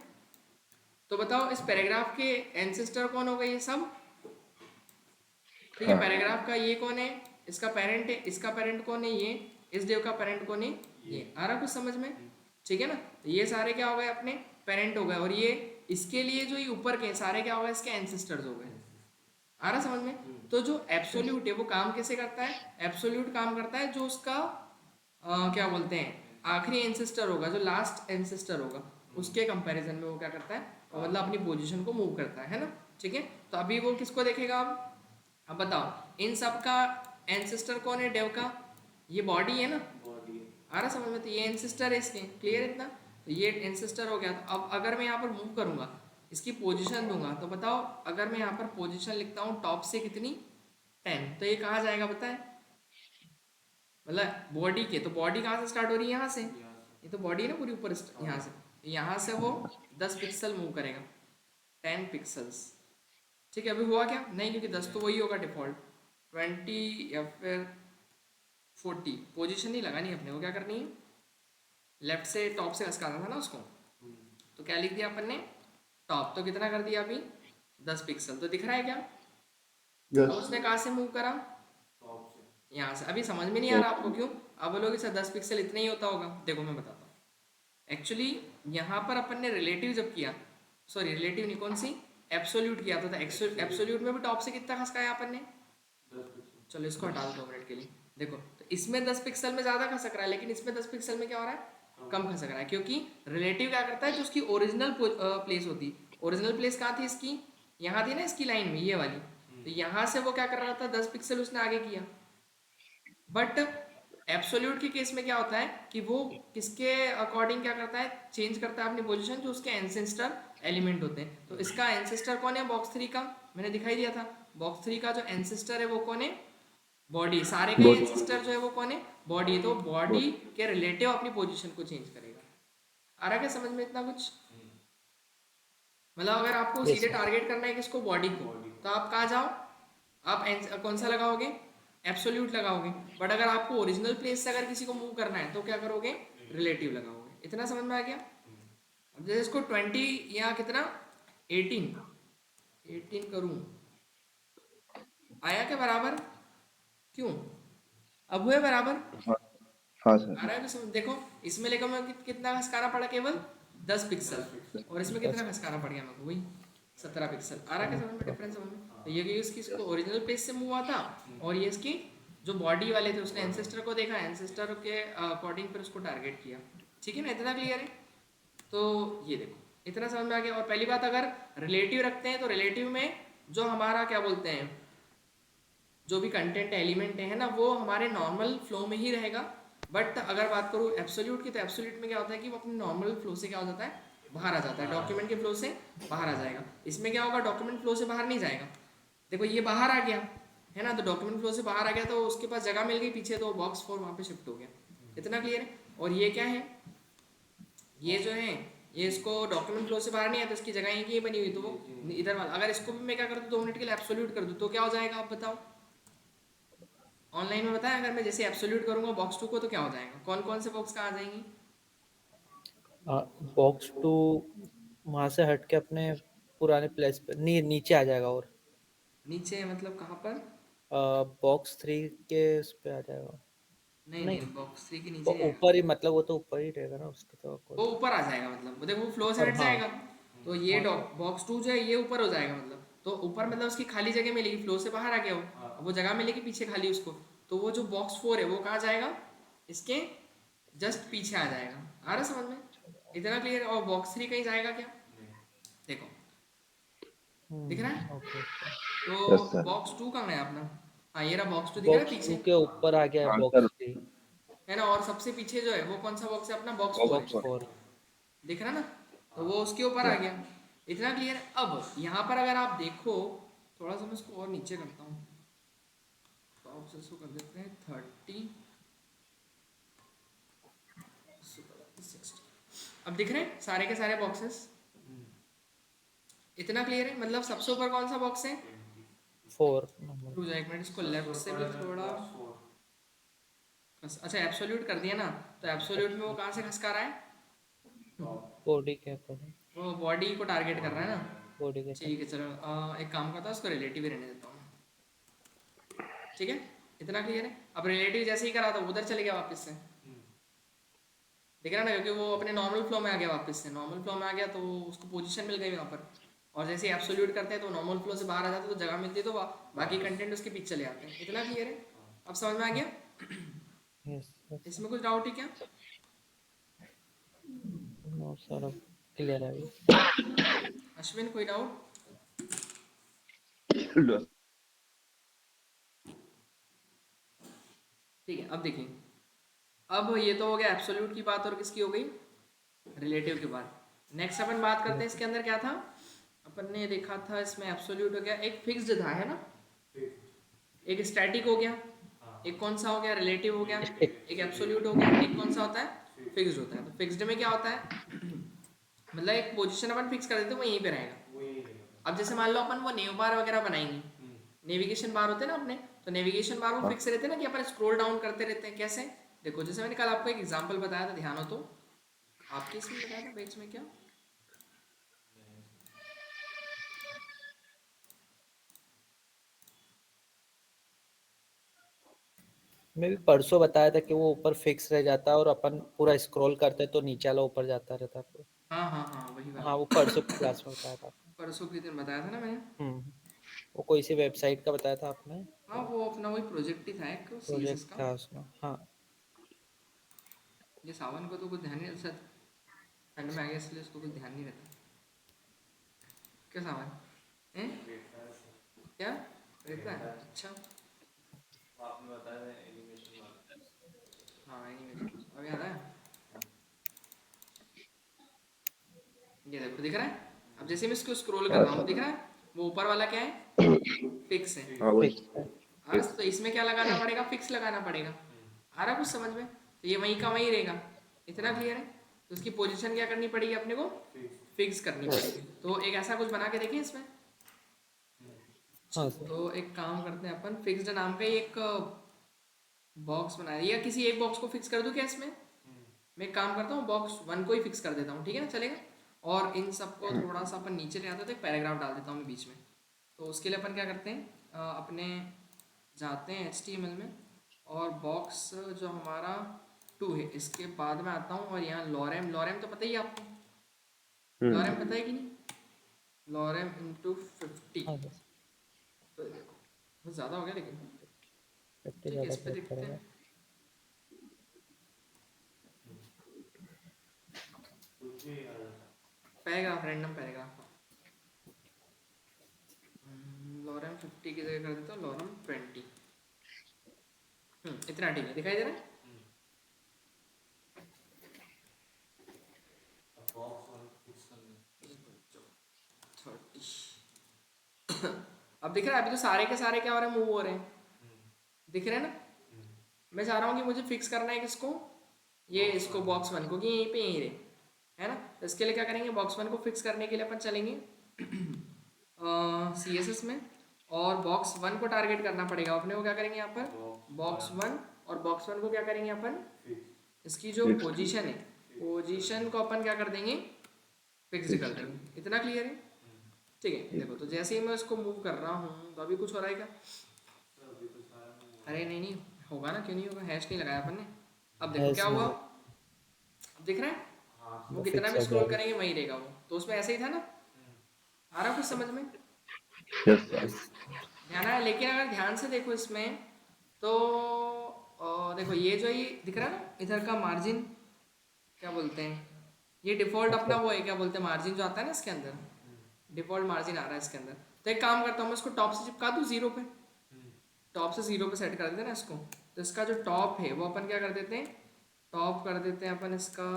तो बताओ इस पैराग्राफ के एंसेस्टर कौन होगा? ये सब ठीक है। हाँ। पैराग्राफ का ये कौन है? इसका पेरेंट है। इसका पेरेंट कौन है? ये। इस डिव का पेरेंट कौन है? ये। आ रहा कुछ समझ में? ठीक है ना, तो ये सारे क्या हो गए अपने पेरेंट हो गए, और ये इसके लिए जो ये ऊपर के सारे क्या हो गए? इसके एंसेस्टर्स हो गए। आ रहा समझ में? तो जो यस। एब्सोल्यूट है वो काम कैसे करता है? एब्सोल्यूट काम करता है जो उसका क्या बोलते हैं, आखिरी एंसेस्टर होगा, जो लास्ट एंसेस्टर होगा, उसके कंपैरिजन में वो क्या करता है, मतलब अपनी पोजीशन को मूव करता है ना। ठीक है, तो अभी वो किसको देखेगा अब बताओ इन सब का एंसेस्टर कौन है डेव का? ये बॉडी है ना। आ रहा समझ में? तो ये एंसेस्टर है इसके, क्लियर इतना? तो ये एंसेस्टर हो गया। तो अब अगर मैं यहाँ पर मूव करूंगा, इसकी पोजीशन दूंगा, तो बताओ अगर मैं यहाँ पर पोजीशन लिखता हूँ टॉप से कितनी, 10, तो ये कहाँ जाएगा बताए? मतलब बॉडी के, तो बॉडी कहाँ से स्टार्ट हो रही है? यहाँ से। ये तो बॉडी है ना पूरी ऊपर, यहाँ से, यहाँ से वो 10 पिक्सल मूव करेगा, 10 पिक्सल्स। ठीक है, अभी हुआ क्या? नहीं, क्योंकि 10 तो वही होगा डिफॉल्ट, 20 या फिर 40। पोजीशन नहीं लगानी अपने को, क्या करनी है? लेफ्ट से टॉप से खसकाना था ना उसको, तो क्या लिख दिया अपन ने? टॉप। तो कितना कर दिया अभी? 10 पिक्सल। तो दिख रहा है क्या? अब यस। उसने कहाँ से मूव करा? यहाँ से। अभी समझ में नहीं आ रहा आपको क्यों? अब बोलोगे सर 10 पिक्सल इतना ही होता होगा। देखो मैं बताता हूँ, एक्चुअली यहाँ पर अपन ने रिलेटिव जब किया, सॉरी रिलेटिव नहीं, कौन सी, एब्सोल्यूट किया था एब्सोल्यूट में भी टॉप से कितना खसकाया अपन ने? चलो इसको हटा दो 2 मिनट के लिए। देखो तो इसमें 10 पिक्सल में ज़्यादा खसक रहा है, लेकिन इसमें 10 पिक्सल में क्या हो रहा है? कम खसक रहा है, क्योंकि रिलेटिव क्या करता है, जो उसकी ओरिजिनल प्लेस होती, ओरिजिनल प्लेस कहाँ थी इसकी? यहाँ थी ना इसकी लाइन में, ये वाली। तो यहाँ से वो क्या कर रहा था? 10 पिक्सल उसने आगे किया। बट एब्सोल्यूट के केस में क्या होता है कि वो किसके अकॉर्डिंग क्या करता है? चेंज करता है अपनी पोजीशन, जो उसके एंसेस्टर एलिमेंट होते हैं। तो इसका एंसेस्टर कौन है बॉक्स 3 का? मैंने दिखाई दिया था, बॉक्स 3 का जो एंसेस्टर है वो कौन है? बॉडी। सारे के बॉडी। एंसेस्टर जो है वो कौन है? बॉडी। तो बॉडी बॉडी। के रिलेटिव अपनी पोजीशन को चेंज करेगा। आ रहा क्या समझ में इतना कुछ? मतलब अगर आपको यस सीधे सर। टारगेट करना है किसको? बॉडी को, तो आप कहाँ जाओ? आप कौन सा लगाओगे? एब्सोल्यूट लगाओगे। बट अगर आपको ओरिजिनल प्लेस से अगर किसी को मूव करना है तो क्या करोगे? रिलेटिव लगाओगे। इतना समझ में आ गया? अब जैसे इसको 20 या कितना, 18 करूँ, आया क्या बराबर? क्यों? अब हुए बराबर? हाँ। हाँ आ सर। रहा है तो देखो, इसमें लेकर मैं कितना खसकाना पड़ा? केवल 10 पिक्सल। और इसमें कितना खसकाना पड़ गया मेरे को? वही 17 पिक्सल। आ रहा है क्या समझ में डिफरेंस? समझ में? तो ये इसकी इसको ओरिजिनल पेज से मूव हुआ था, और ये इसकी जो बॉडी वाले थे उसने एंसेस्टर को देखा, एंसेस्टर के अकॉर्डिंग फिर उसको टारगेट किया। ठीक है ना, इतना क्लियर है? तो ये देखो इतना समझ में आ गया। और पहली बात, अगर रिलेटिव रखते हैं तो रिलेटिव में जो हमारा क्या बोलते हैं, जो भी कंटेंट एलिमेंट है ना, वो हमारे नॉर्मल फ्लो में ही रहेगा। बट अगर बात करूँ एब्सोल्यूट की, तो एब्सोल्यूट में क्या होता है कि वो अपने नॉर्मल फ्लो से क्या हो जाता है? बाहर आ जाता है, डॉक्यूमेंट के फ्लो से बाहर आ जाएगा। इसमें क्या होगा? डॉक्यूमेंट फ्लो से बाहर नहीं जाएगा। देखो ये बाहर आ गया है ना, तो डॉक्यूमेंट फ्लो से बाहर आ गया, तो उसके पास जगह मिल गई पीछे, तो बॉक्स 4 वहाँ पे शिफ्ट हो गया। इतना क्लियर है? और ये क्या है? ये जो है, ये इसको डॉक्यूमेंट फ्लो से बाहर नहीं आया, तो इसकी जगह यहीं बनी हुई, तो वो इधर वाला। अगर इसको भी मैं क्या कर दूँ 2 मिनट के लिए एब्सोल्यूट कर दूँ, तो क्या हो जाएगा आप बताओ? ऑनलाइन में बताया, अगर मैं जैसे एब्सोल्यूट करूंगा बॉक्स 2 को, तो क्या हो जाएगा? कौन कौन से बॉक्स कहाँ आ जाएंगी? बॉक्स टू वहाँ से हट के अपने पुराने प्लेस पे नीचे आ जाएगा, और नीचे मतलब कहाँ पर? बॉक्स थ्री के उस पे आ जाएगा। नहीं नहीं, नहीं, बॉक्स 3 के वो नीचे नहीं आएगा। ऊपर ही, मतलब वो तो ऊपर ही रहेगा ना उसके तो वो अकॉर्डिंग। ऊपर आ जाएगा, मतलब वो देखो वो फ्लो से ऊपर, हट हाँ। जाएगा। तो ये हाँ, बॉक्स 2 जो है ये ऊपर हो जाएगा, मतलब तो ऊपर मतलब उसकी खाली जगह मिलेगी, फ्लो से बाहर आ गया वो, अब वो जगह मिलेगी पीछे खाली उसको, तो वो जो बॉक्स 4 है वो कहाँ जाएगा, इसके जस्ट पीछे आ जाएगा। आ रहा समझ में, इतना क्लियर। और बॉक्स 3 कहीं जाएगा क्या, देखो दिख रहा है। ओके। तो यस सर। बॉक्स 2 कहाँ है अपना, हाँ ये रहा बॉक्स 2, दिख रहा है बॉक्स पीछे, 2 के ऊपर आ गया है हाँ सर। बॉक्स 3। है ना। और सबसे पीछे जो है वो कौन सा बॉक्स है अपना, बॉक्स 4 बॉक्स बॉक्स है, 4। दिख रहा ना। तो वो उसके ऊपर आ गया, इतना क्लियर है। अब यहाँ पर अगर आप देखो, थोड़ा सा मैं इसको और नीचे करता हूँ, बॉक्सेस को कर देते हैं 30, 60। अब दिख रहे हैं सारे के सारे बॉक्सेस, इतना क्लियर है। मतलब सबसे ऊपर कौन सा बॉक्स है, 4 नंबर। रुक जाओ एक मिनट, इसको लेफ्ट से भी थोड़ा, अच्छा एब्सोल्यूट कर दिया ना, तो एब्सोल्यूट में वो कहाँ से खसका रहा है, बॉडी के ऊपर। वो बॉडी को टारगेट कर रहा है ना। बॉडी के ठीक साथ। है चलो, एक काम करता हूँ उसको रिलेटिव ही रहने देता हूँ, ठीक है, इतना क्लियर है। अब रिलेटिव जैसे ही करा तो उधर चले गया वापस से, देख रहा ना, क्योंकि वो अपने नॉर्मल फ्लो में आ गया वापस से, नॉर्मल फ्लो में आ गया तो उसको पोजीशन मिल गई वहाँ पर। और जैसे ही एब्सोल्यूट करते हैं तो नॉर्मल फ्लो से बाहर आ जाते हैं, तो जगह मिलती है, तो बाकी कंटेंट उसके पीछे चले आते हैं। इतना क्लियर है, अब समझ में आ गया। Yes yes. इसमें कुछ डाउट है क्या, नो सर, अब क्लियर है अभी। अश्विन कोई डाउट। ठीक है, अब देखिए, अब ये तो हो गया एब्सोल्यूट की बात, और किसकी हो गई, रिलेटिव की बात। नेक्स्ट अपन बात करते हैं इसके अंदर क्या था, अपन ने देखा था इसमें एब्सोल्यूट हो गया, एक फिक्स्ड था है ना, एक स्टैटिक हो गया, एक कौन सा हो गया, रिलेटिव हो गया, स्टिक। एक एब्सोल्यूट हो गया, एक कौन सा होता है, फिक्स्ड होता है। तो फिक्स्ड में क्या होता है, मतलब एक पोजीशन अपन फिक्स कर देते हैं, वो यहीं पे रहेगा। अब जैसे मान लो अपन वो नेव बार वगैरह बनाएंगे, नेविगेशन बार होते हैं ना अपने, तो नेविगेशन बार वो हाँ फिक्स रहते हैं ना, कि अपन स्क्रॉल डाउन करते रहते हैं, कैसे, देखो जैसे मैंने कल आपको एक एग्जांपल बताया था, ध्यान हो तो, आपके इसमें बताया था बैच में क्या, मैं भी परसों बताया था कि वो ऊपर फिक्स रह जाता है और अपन पूरा स्क्रॉल करते तो नीचे वाला ऊपर जाता रहता है पूरा। हाँ हाँ हाँ वही वाला, हाँ, वो परसों की क्लास में बताया था आपने। परसों के दिन बताया था ना मैंने। वो कोई सी वेबसाइट का बताया था आपने। हाँ वो अपना वही प्रोजेक्ट ही था एक सीएसएस प्रोजेक्ट का। था उसमें, हाँ। ये सावन को तो कुछ ध्यान नहीं रहता, ठंड में आ गया इसलिए उसको कुछ ध्यान नहीं रहता। क्या सावन हैं, क्या रहता है, अच्छा हाँ एनिमेशन अब याद आया। ये देखो दिख रहा है, अब जैसे मैं इसको स्क्रॉल कर हाँ रहा हूँ, दिख सर। रहा है वो ऊपर वाला क्या है, फिक्स है। हाँ वही। फिक्स है। आ रहा, तो इसमें क्या लगाना पड़ेगा, फिक्स लगाना पड़ेगा। आ रहा कुछ समझ में, तो ये वहीं का वहीं रहेगा, इतना क्लियर है। तो उसकी पोजीशन क्या करनी पड़ेगी अपने को, फिक्स करनी पड़ेगी। तो एक ऐसा कुछ बना के देखिए इसमें। हाँ सर। तो एक काम करते हैं अपन, फिक्स्ड नाम का ही एक बॉक्स बना, या किसी एक बॉक्स को फिक्स कर दूं क्या इसमें, मैं एक काम करता हूँ बॉक्स 1 को ही फिक्स कर देता हूँ, ठीक है ना, चलेगा। और इन सबको थोड़ा सा अपन नीचे ले आते हैं, तो एक पैराग्राफ डाल देता हूँ मैं बीच में। तो उसके लिए अपन क्या करते हैं, अपने जाते हैं HTML में, और बॉक्स जो हमारा 2 है इसके बाद में आता हूँ, और यहाँ लॉरेम, लॉरेम तो पता ही है आपको, लॉरेम पता है कि नहीं, लॉरेम इंटू 50। हाँ सर। तो देखो बहुत ज़्यादा हो गया लेकिन, 50 ठीक है ज़्यादा इस पे टाइप देखते करेगा। हैं। पैराग्राफ, रैंडम पैराग्राफ, लॉरेम 50 की जगह कर देता हूँ लॉरेम 20। इतना ठीक है, दिखाई दे रहा है। अब दिख रहा है, अभी तो सारे के सारे क्या हो रहे हैं, मूव हो रहे हैं, दिख रहे हैं ना। मैं चाह रहा हूँ कि मुझे फिक्स करना है किसको, ये इसको बॉक्स 1 को, कि यहीं पे यहीं रहे, है ना। तो इसके लिए क्या करेंगे, बॉक्स 1 को फिक्स करने के लिए अपन चलेंगे CSS में, और बॉक्स 1 को टारगेट करना पड़ेगा अपने को। क्या करेंगे यहाँ पर बॉक्स 1, और बॉक्स 1 को क्या करेंगे अपन, इसकी जो फिक्स। पोजीशन है, पोजीशन को अपन क्या कर देंगे, फिक्स्ड कर देंगे। इतना क्लियर है, ठीक है। देखो तो जैसे ही मैं इसको मूव कर रहा हूँ, तो अभी कुछ हो रहा है क्या, अरे नहीं नहीं होगा ना, क्यों नहीं होगा, हैश नहीं लगाया अपन ने। अब देखो क्या हुआ, अब दिख रहा है वो कितना फिक्स भी हो गया स्क्रॉल अभी। करेंगे वहीं रहेगा वो, तो उसमें ऐसे ही था ना। आ रहा कुछ समझ में, Yes, sir. yes, ध्यान आया, लेकिन अगर ध्यान से देखो इसमें तो देखो ये जो ये दिख रहा है ना इधर का मार्जिन, क्या बोलते हैं, ये डिफॉल्ट अपना मतलब वो है, क्या बोलते हैं, मार्जिन जो आता है ना इसके अंदर, डिफॉल्ट मार्जिन आ रहा है इसके अंदर। तो एक काम करता हूँ मैं इसको टॉप से चिपका दूँ जीरो पे, टॉप से जीरो पे सेट कर देते हैं ना इसको। तो इसका जो टॉप है वो अपन क्या कर देते हैं, टॉप कर देते हैं अपन इसका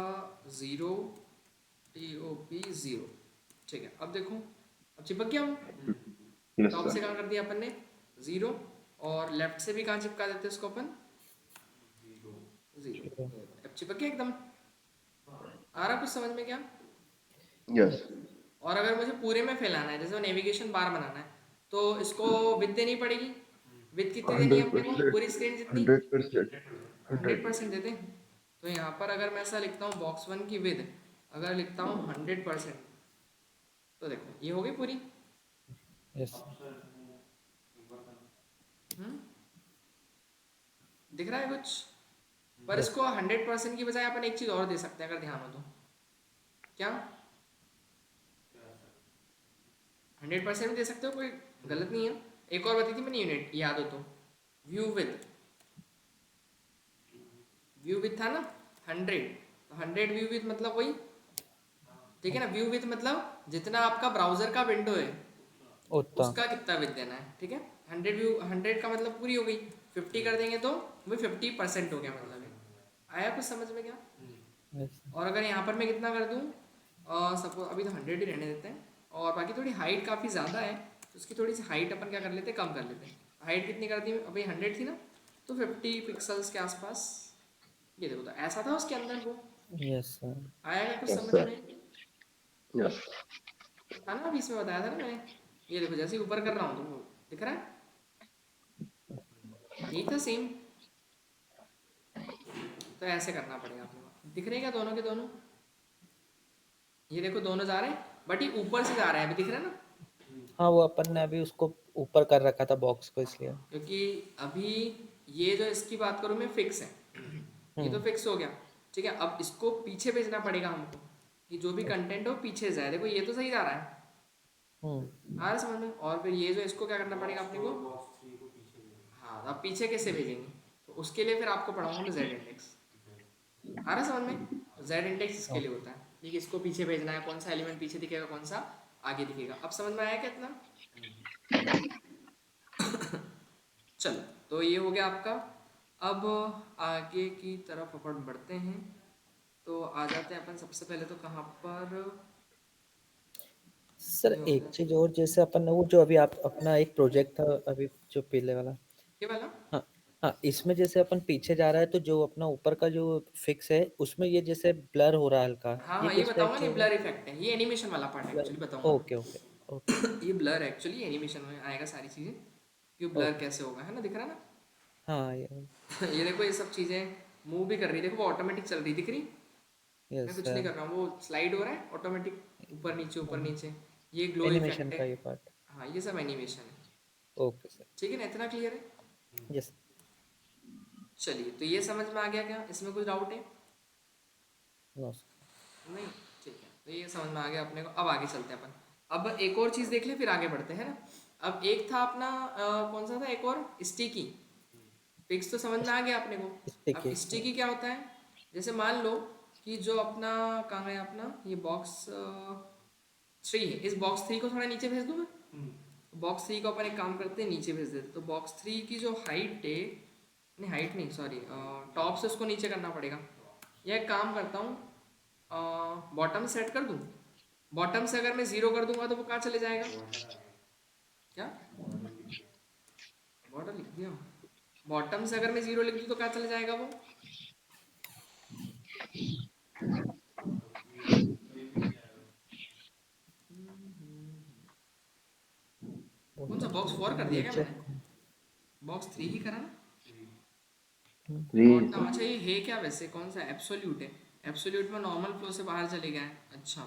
जीरो, TOP जीरो। ठीक है, अब देखो अब चिपक गया हूँ। Yes, टॉप से sir. कहाँ कर दिया अपन ने, जीरो, और लेफ्ट से भी कहाँ चिपका देते हैं इसको अपन, जीरो। zero. अब चिपक गया एकदम। आ रहा कुछ समझ में क्या? Yes. और अगर मुझे पूरे में फैलाना है, जैसे नेविगेशन बार बनाना है, तो इसको विड्थ देनी पड़ेगी। विड्थ कितनी देनी है अपने को, 100%. पूरी स्क्रीन जितनी? 100%. 100% देते हैं। तो यहाँ पर अगर मैं ऐसा लिखता हूँ बॉक्स वन की विद, अगर लिखता हूँ 100%, तो देखो ये हो गई पूरी। Yes, हम्म, दिख रहा है कुछ? पर yes, इसको 100% की बजाय अपन एक चीज़ और दे सकते हैं अगर ध्यान हो तो। क्या? 100% भी दे सकते हो, कोई गलत नहीं है। एक और बताई थी मैंने यूनिट, याद हो तो, व्यू विद, व्यू विथ था ना 100, तो 100 व्यू विथ मतलब वही, ठीक है ना। व्यू विथ मतलब जितना आपका ब्राउजर का विंडो है उतना उसका कितना विथ देना है, ठीक है। 100 व्यू, 100 का मतलब पूरी हो गई, 50 कर देंगे तो वो 50% हो गया, मतलब है। आया कुछ समझ में क्या? yes, और अगर यहाँ पर मैं कितना कर दूँ, सपोज अभी तो 100 ही रहने देते हैं, और बाकी थोड़ी हाइट काफ़ी ज़्यादा है तो उसकी थोड़ी सी हाइट अपन क्या कर लेते हैं, कम कर लेते हैं। हाइट कितनी कर दी अभी, 100 थी ना, तो 50 पिक्सल्स के आसपास। ये देखो, तो ऐसा था उसके अंदर वो। yes, sir. आएगा कुछ Yes, समझ sir. में? Yes. था ना, अभी इसमें बताया था ना मैंने। ये देखो जैसे ही ऊपर कर रहा हूँ तो वो दिख रहा है, यही था सेम। तो ऐसे करना पड़ेगा अपने को। दिख रहे हैं क्या दोनों के दोनों? ये देखो दोनों जा रहे हैं, बट ये ऊपर से जा रहे हैं, अभी दिख रहा है ना। हाँ, वो अपन ने अभी उसको ऊपर कर रखा था बॉक्स को, इसलिए क्योंकि अभी ये जो इसकी बात करूँ मैं, फिक्स है, ये तो हम्म फिक्स हो गया। ठीक है, अब इसको पीछे भेजना पड़ेगा हमको, कि जो भी कंटेंट हो पीछे जाए। देखो ये तो सही जा रहा है, हम्म आ रहा है समझ में। और फिर ये जो इसको क्या करना पड़ेगा अपने को, हाँ, अब पीछे कैसे भेजेंगे, तो उसके लिए फिर आपको पढ़ाऊंगा मैं जेड इंडेक्स। आ रहा है समझ में? जेड इंडेक्स इसके लिए होता है कि किसको पीछे भेजना है, कौन सा एलिमेंट पीछे दिखेगा, कौन सा आगे दिखेगा। अब समझ में आया क्या इतना? चलो, तो ये हो गया आपका। अब आगे की तरफ अपन बढ़ते हैं, तो आ जाते हैं अपन सबसे पहले तो कहाँ पर, सर, ये हो एक गया चीज और, जैसे अपन ने वो जो अभी आप अपना एक प्रोजेक्ट था अभी जो पीले वाला, ये वाला। हाँ हाँ, इसमें जैसे अपन पीछे जा रहा है तो जो अपना ऊपर का जो फिक्स है उसमें ये जैसे ब्लर हो रहा है हल्का, हाँ ये हाँ, ये किस टाइप बताऊंगा से नहीं, होगा? ब्लर इफेक्ट है, ये एनिमेशन वाला पार्ट ब्लर, एक्चुअली बताऊंगा ओके ओके ओके मैं। ये ब्लर एक्चुअली एनिमेशन में आएगा सारी चीज़ें, कि ब्लर ओके, कैसे होगा, है ना, दिख रहा है ना। हाँ ये ये देखो ये सब चीज़ें मूव भी कर रही है, देखो वो ऑटोमेटिक चल रही दिख रही। मैं यस कुछ नहीं सर, कर रहा हूँ, वो स्लाइड हो रहा है ऑटोमेटिक, ऊपर नीचे। ये ग्लो एनिमेशन इफेक्ट है। का ये पार्ट, हाँ, ये सब एनिमेशन है। ओके सर, ठीक है ना, इतना क्लियर है? यस, चलिए, तो ये समझ में आ गया क्या, इसमें कुछ डाउट है? नो नहीं, ठीक है, तो ये समझ में आ गया अपने को। अब आगे चलते हैं अपन। अब एक और चीज़ देख ले फिर आगे बढ़ते हैं ना। अब एक था अपना कौन सा था, एक और, स्टिकी फिक्स, तो समझ में आ गया अपने को। अब स्टिकी, स्टिकी क्या होता है, जैसे मान लो कि जो अपना, कहाँ गया अपना ये बॉक्स 3 है, इस बॉक्स 3 को थोड़ा नीचे भेज दूँ मैं। बॉक्स 3 को अपन एक काम करते हैं, नीचे भेज देते। तो बॉक्स 3 की जो हाइट है, नहीं हाइट नहीं, सॉरी, टॉप से उसको नीचे करना पड़ेगा। या एक काम करता हूँ, बॉटम सेट कर दूँ। बॉटम से अगर मैं ज़ीरो कर दूंगा तो वो कहाँ चले जाएगा? क्या बॉर्डर लिख दिया? बॉटम से अगर मैं ज़ीरो लिख दूँ तो कहाँ चले जाएगा वो? कौन सा बॉक्स 4 कर दिया क्या नीचे, मैंने? बॉक्स 3 ही करा ना। Three, बॉटम, अच्छा ये है क्या वैसे, कौन सा एब्सोल्यूट है? एब्सोल्यूट में नॉर्मल फ्लो से बाहर चले गया है। अच्छा,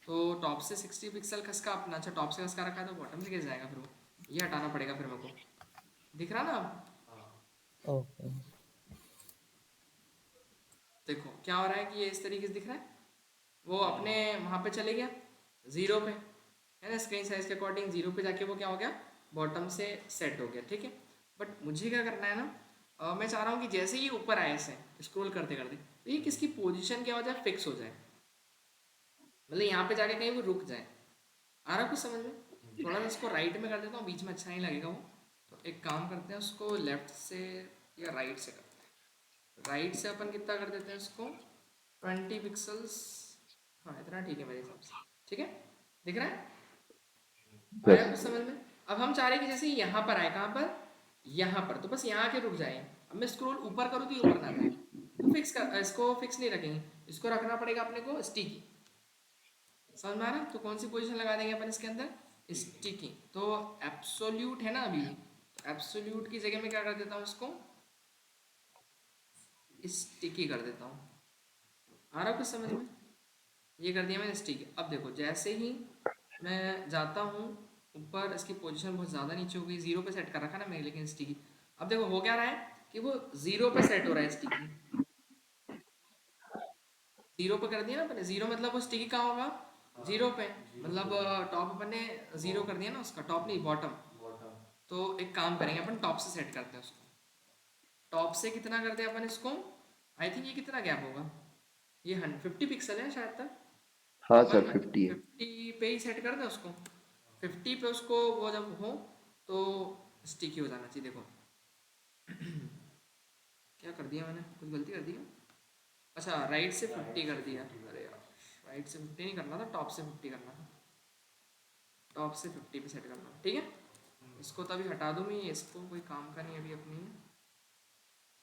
तो टॉप से 60 पिक्सल खसका अपना, अच्छा टॉप से खसका रखा है तो बॉटम से कैसे जाएगा फिर वो? ये हटाना पड़ेगा फिर मेरे को। दिख रहा ना अब? ओके, देखो क्या हो रहा है कि ये इस तरीके से दिख रहा है, वो अपने वहाँ पे चले गया ज़ीरो पे। है ना, स्क्रीन साइज के अकॉर्डिंग 0 पे जाके वो क्या हो गया, बॉटम से सेट हो गया, ठीक है। बट मुझे क्या करना है ना, मैं चाह रहा हूँ कि जैसे ही ऊपर आए ऐसे स्क्रॉल करते करते तो ये किसकी पोजीशन क्या हो जाए, फिक्स हो जाए, मतलब यहाँ पे जाके कहीं वो रुक जाए। आ रहा कुछ समझ में? थोड़ा सा इसको राइट में कर देता हूँ, बीच में अच्छा नहीं लगेगा वो। तो एक काम करते हैं, उसको लेफ्ट से या राइट से करते हैं। राइट से अपन कितना कर देते हैं उसको, 20 पिक्सल्स। हाँ इतना ठीक है मेरे हिसाब से, ठीक है। दिख रहा है, आया Yes. कुछ समझ में? अब हम चाह रहे हैं कि जैसे यहाँ पर आए, कहाँ पर, यहाँ पर, तो बस यहाँ आके रुक जाए। अब मैं स्क्रॉल ऊपर करूँ तो ये ऊपर ना जाए, तो फिक्स कर, इसको फिक्स नहीं रखेंगे, इसको रखना पड़ेगा अपने को स्टिकी। समझ में आ रहा? तो कौन सी पोजीशन लगा देंगे अपन इसके अंदर, स्टिकी। तो एब्सोल्यूट है ना अभी, तो एब्सोल्यूट की जगह में क्या कर देता हूँ, उसको स्टिकी कर देता हूँ। आ रहा कुछ समझ में? ये कर दिया मैंने स्टिकी। अब देखो जैसे ही मैं जाता हूँ ऊपर, इसकी पोजीशन बहुत ज़्यादा नीचे हो गई, 0 पे सेट कर रखा ना मैंने, लेकिन स्टिकी। अब देखो हो क्या रहा है कि वो 0 पे सेट हो रहा है स्टिकी। 0 पे कर दिया ना अपने, 0 मतलब वो स्टिकी कहाँ होगा, 0 पे, मतलब टॉप अपन ने 0 कर दिया ना उसका, टॉप नहीं बॉटम। तो एक काम करेंगे अपन, टॉप से सेट करते हैं उसको। टॉप से कितना करते हैं अपन इसको, आई थिंक ये कितना गैप होगा, ये 50 पिक्सल है शायद तक। तो हाँ अपन सर 50 है। 50 पे ही सेट कर दें उसको। 50 पे उसको वो जब हो तो स्टिकी हो जाना चाहिए। देखो क्या कर दिया मैंने, कुछ गलती कर दी क्या? अच्छा राइट से 50 कर दिया, अरे यार राइट से 50 नहीं करना था, टॉप से 50 करना था। टॉप से 50 पे सेट करना, ठीक है। इसको तो अभी हटा दूँ मैं, इसको कोई काम का नहीं अभी अपनी।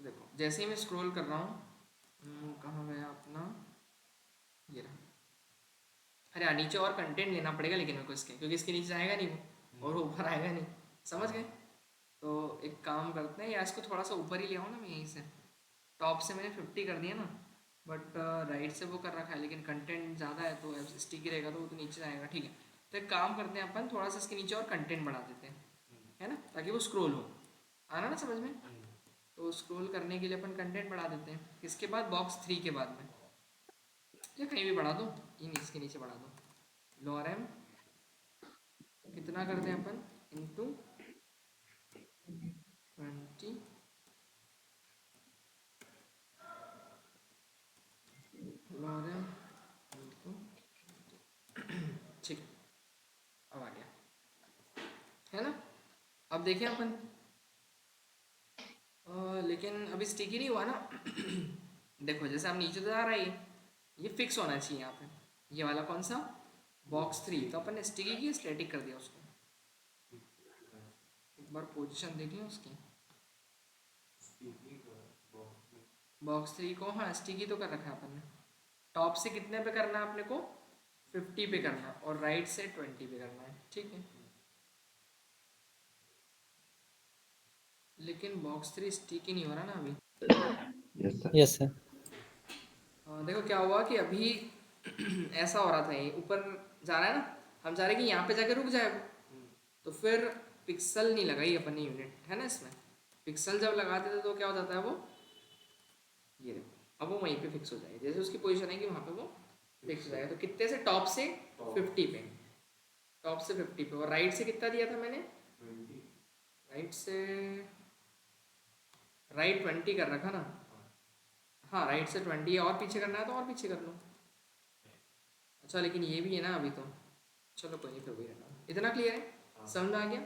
तो देखो जैसे ही मैं स्क्रॉल कर रहा हूँ, कहाँ गया अपना, ये रहा। अरे यार नीचे और कंटेंट लेना पड़ेगा लेकिन मेरे को इसके, क्योंकि इसके नीचे आएगा नहीं वो, और वो ऊपर आएगा नहीं, समझ गए? तो एक काम करते हैं, या इसको थोड़ा सा ऊपर ही ले आऊँ ना मैं यहीं से। टॉप से मैंने 50 कर दिया ना, बट राइट से वो कर रखा है, लेकिन कंटेंट ज़्यादा है तो स्टिकी रहेगा तो वो तो नीचे जाएगा, ठीक है। तो एक काम करते हैं अपन, थोड़ा सा इसके नीचे और कंटेंट बढ़ा देते हैं, है ना, ताकि वो स्क्रॉल हो। आ रहा ना समझ में? तो स्क्रॉल करने के लिए अपन कंटेंट बढ़ा देते हैं, इसके बाद बॉक्स 3 के बाद में, या कहीं भी बढ़ा दो, इन इसके नीचे बढ़ा दो। लॉरम कितना करते हैं अपन, इंटू 20, लॉरम इंटू, ठीक है, अब आ गया, है ना। अब देखें अपन, लेकिन अभी स्टिकी नहीं हुआ ना देखो जैसे अब नीचे तो जा रहा है ये फिक्स होना चाहिए यहाँ पे, ये वाला कौन सा, बॉक्स 3। तो अपन ने स्टिकी की स्टैटिक कर दिया उसको। एक बार पोजीशन देखिए उसकी, बॉक्स 3 को, हाँ स्टिकी तो कर रखा है अपन ने। टॉप से कितने पे करना है अपने को, 50 पे करना है, और राइट से 20 पे करना है, ठीक है। लेकिन बॉक्स 3 स्टिकी नहीं हो रहा ना अभी। Yes sir. Yes sir. देखो क्या हुआ कि अभी ऐसा हो रहा था, ये ऊपर जा रहा है ना, हम चाह रहे हैं कि यहाँ पे जाके रुक जाए वो। तो फिर पिक्सल नहीं लगाई अपन ने यूनिट, है ना, इसमें पिक्सल जब लगाते थे तो क्या हो जाता है वो, ये देखो अब वो वहीं पे फिक्स हो जाएगा, जैसे उसकी पोजीशन है कि वहाँ पे वो फिक्स हो जाएगा। तो कितने से, टॉप से 50 पे, टॉप से 50 पे, और राइट से कितना दिया था मैंने, राइट से, राइट 20 कर रखा ना, हाँ राइट से 20, और पीछे करना है तो और पीछे कर लो। अच्छा लेकिन ये भी है ना अभी तो, चलो कोई नहीं, फिर वही रहना। इतना क्लियर है, समझ में आ गया?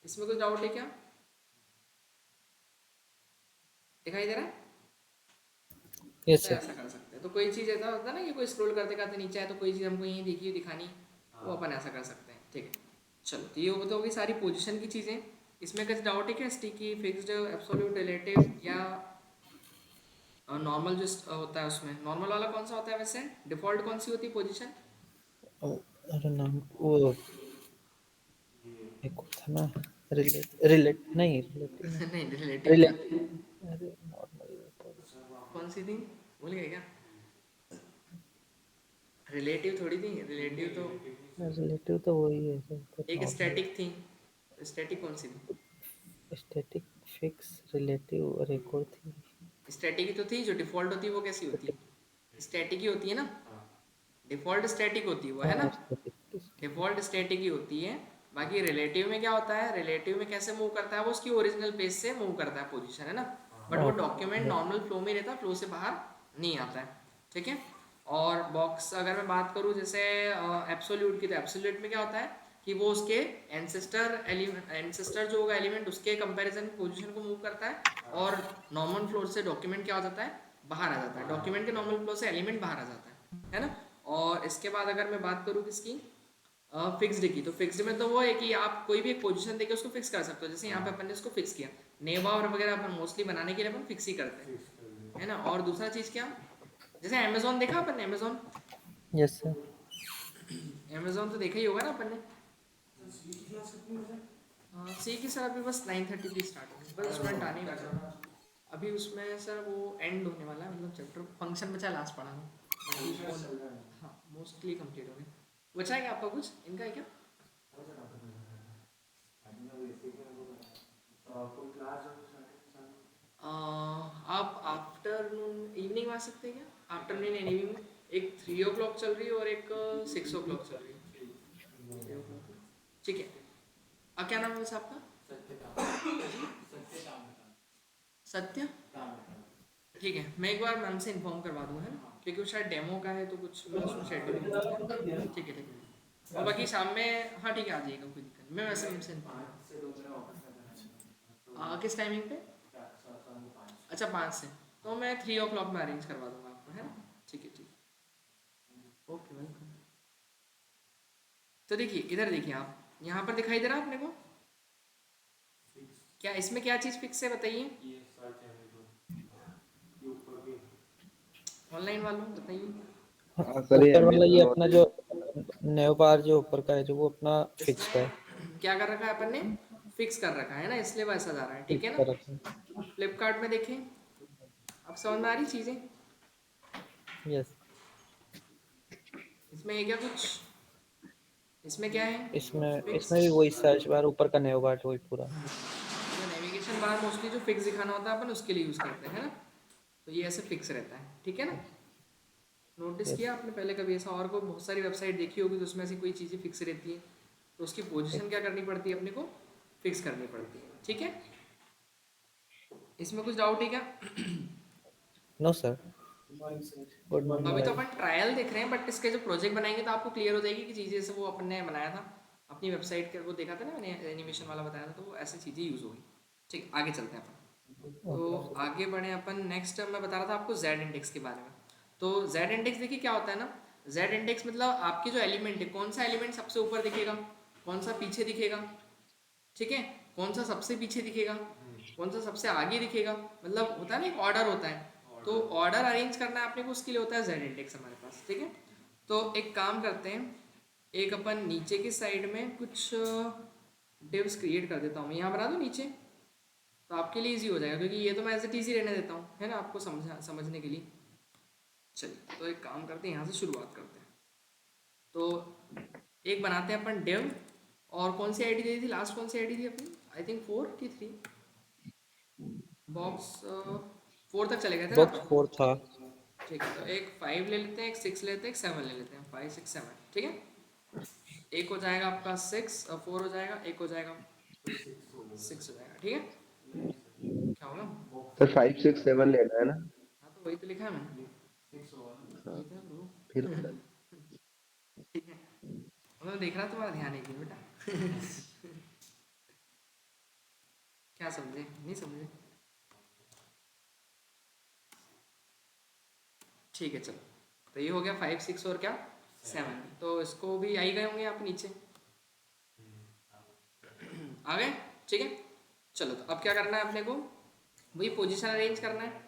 इसमें कुछ डाउट है क्या, दिखाई दे रहा है? यस तो सर। ऐसा कर सकते हैं, तो कोई चीज़ ऐसा होता है ना कि कोई स्क्रॉल करते करते नीचे आए तो कोई चीज़ हमको यहीं दिखी दिखानी, वो अपन ऐसा कर सकते हैं, ठीक है। चलो तो ये तो होगी सारी पोजीशन की चीज़ें। इसमें कुछ डाउट है क्या, स्टिकी, फिक्स्ड, एब्सोल्यूट, रिलेटिव, या नॉर्मल जो होता है उसमें, नॉर्मल वाला कौन सा होता है वैसे, डिफॉल्ट कौन सी होती है पोजीशन? अरे नाम वो एक और था ना, रिलेट नहीं, रिलेटिव नहीं, नहीं रिलेटिव क्या, रिलेट, अरे नॉर्मल कौन सी थी, भूल गए क्या? रिलेटिव थोड़ी थी, रिलेटिव तो रिलेटिव तो वही है सर, तो एक नॉर्मल स्टैटिक थी। स्टैटिक कौन सी थी? स्टैटिक, फिक्स, रिलेटिव और एक और थी स्टैटिक ही तो थी, जो डिफॉल्ट होती है वो कैसी होती स्टैटिक। है, स्टैटिक ही होती है ना, डिफॉल्ट स्टैटिक होती है वो, है ना। हाँ स्टैटिक, डिफॉल्ट स्टैटिक ही होती है। बाकी रिलेटिव में क्या होता है, रिलेटिव में कैसे मूव करता है, वो उसकी ओरिजिनल पेज से मूव करता है पोजीशन, है ना। बट वो डॉक्यूमेंट नॉर्मल फ्लो में रहता है, फ्लो से बाहर नहीं आता है, ठीक है। और बॉक्स अगर मैं बात करूँ जैसे एब्सोल्यूट की, तो एब्सोल्यूट में क्या होता है कि वो उसके एंसेस्टर जो होगा एलिमेंट, उसके कंपैरिजन पोजीशन को मूव करता है, और नॉर्मल फ्लो से डॉक्यूमेंट क्या हो जाता है, बाहर आ जाता है। डॉक्यूमेंट के नॉर्मल फ्लो से एलिमेंट बाहर आ जाता है ना। और इसके बाद अगर मैं बात करूँ किसकी, फिक्स्ड की, तो फिक्स्ड में तो वो है कि आप कोई भी एक पोजीशन देके उसको फिक्स कर सकते हो। जैसे यहाँ पे अपन ने इसको फिक्स किया, नेवा और वगैरह अपन मोस्टली बनाने के लिए अपन फिक्स ही करते हैं, है ना। और दूसरा चीज़ क्या, जैसे अमेजोन देखा अपन ने, अमेजोन, यस सर। अमेजोन तो देखा ही होगा ना अपन ने। सी की सर अभी बस 9:33 स्टार्ट होगी, बस स्टूडेंट आने ही वाला है अभी। उसमें सर वो एंड होने वाला है, मतलब चैप्टर फंक्शन बचा लास्ट पढ़ाना, बाकी हाँ मोस्टली कंप्लीट हो गए। बचा है क्या आपका कुछ, इनका है क्या? आप आफ्टरनून इवनिंग में आ सकते हैं क्या? आफ्टरनून एंड इवनिंग में एक 3 o'clock चल रही है और एक 6 o'clock चल रही है। 3 o'clock, ठीक है। क्या नाम है वैसे आपका? सत्य। ठीक है, मैं एक बार मैम से इन्फॉर्म करवा दूंगा, है ना, क्योंकि वो शायद डेमो का है तो कुछ मैं उसमें शेड्यूल नहीं किया। ठीक है, ठीक है। और बाकी शाम में, हाँ ठीक है, आ जाइएगा, कोई दिक्कत नहीं। मैं वैसे मैम से इन्फॉर्म किस टाइमिंग पे? अच्छा 5 से, तो मैं 3 o'clock में अरेंज करवा दूंगा आपको, है ना। ठीक है, ठीक है, ओके, वेलकम। तो देखिए इधर देखिए, आप यहाँ पर दिखाई दे रहा है आपने को, क्या इसमें क्या चीज़ फिक्स है बताइए, ऑनलाइन वालों बताइए। हाँ सर, ये ऊपर वाला ये अमेजोन अपना और जो नेव बार जो ऊपर का है, जो वो अपना फिक्स्ड है, इसमें क्या कर रखा है अपन ने, फिक्स कर रखा है ना, इसलिए वैसा जा रहा है, ठीक फिक्स है ना। कर रखा है। फ्लिपकार्ट में देखें, अब समझ में आ रही चीज़ें। यस। इसमें है क्या कुछ, इसमें क्या है, इसमें फिक्स। इसमें भी वही सर्च बार ऊपर का नेव बार वही पूरा। जो नेविगेशन बार मोस्टली जो फिक्स दिखाना होता है अपन उसके लिए यूज़ करते हैं, है ना। तो ये ऐसे फिक्स रहता है, ठीक है ना। Notice yes. किया आपने पहले कभी ऐसा, और कोई बहुत सारी वेबसाइट देखी होगी तो उसमें ऐसी कोई चीज़ें फिक्स रहती है, तो उसकी पोजीशन क्या करनी पड़ती है अपने को, फिक्स करनी पड़ती है, ठीक है। इसमें कुछ डाउट है क्या? No sir. गुड तो मॉर्निंग अभी तो मैम। अपन ट्रायल देख रहे हैं, बट इसके जो प्रोजेक्ट बनाएंगे तो आपको क्लियर हो जाएगी कि चीज़ें जैसे वो अपन ने बनाया था अपनी वेबसाइट के, वो देखा था ना मैंने, एनिमेशन वाला बताया था, तो वो ऐसी चीज़ें यूज़ होगी। ठीक, आगे चलते हैं अपन। तो आगे बढ़े अपन, नेक्स्ट मैं बता रहा था आपको जेड इंडेक्स के बारे में। तो जेड इंडेक्स देखिए क्या होता है ना, जेड इंडेक्स मतलब आपके जो एलिमेंट है, कौन सा एलिमेंट सबसे ऊपर दिखेगा, कौन सा पीछे दिखेगा, ठीक है, कौन सा सबसे पीछे दिखेगा, कौन सा सबसे आगे दिखेगा, मतलब होता है ना एक ऑर्डर होता है, तो ऑर्डर अरेंज करना है अपने को, उसके लिए होता है जेड इंडेक्स हमारे पास, ठीक है। तो एक काम करते हैं, एक अपन नीचे की साइड में कुछ डिव्स क्रिएट कर देता हूँ मैं, यहाँ बना दूँ नीचे, तो आपके लिए इजी हो जाएगा, क्योंकि ये तो मैं एज इट इजी रहने देता हूँ, है ना, आपको समझने के लिए। चलिए तो एक काम करते हैं, यहाँ से शुरुआत करते हैं। तो एक बनाते हैं अपन डिव, और कौन सी आईडी दी थी लास्ट, कौन सी आईडी थी अपनी, आई थिंक 4 की 3, बॉक्स 4 तक चले गए थे ना बॉक्स अपन। 4 था। ठीक है, तो एक 5 ले लेते हैं, एक 6 लेते हैं, एक 7 ले लेते हैं, 5 6 7, ठीक है। एक हो जाएगा आपका 6 और 4 हो जाएगा, एक हो जाएगा 6 हो जाएगा, ठीक है। क्या होगा? सर 5 6 7 लेना है ना? हाँ तो वही तो लिखा है मैंने, हाँ, वही तो है ब्रो। फिर बता। ठीक है, मैं देख रहा तुम्हारा ध्यान है कि बेटा। क्या समझे, नहीं समझे? ठीक है चलो, तो ये हो गया 5 6 और क्या 7, तो इसको भी आई गए होंगे आप नीचे, आ गए, ठीक है। चलो तो अब क्या करना है अपने को, वही पोजीशन अरेंज करना है।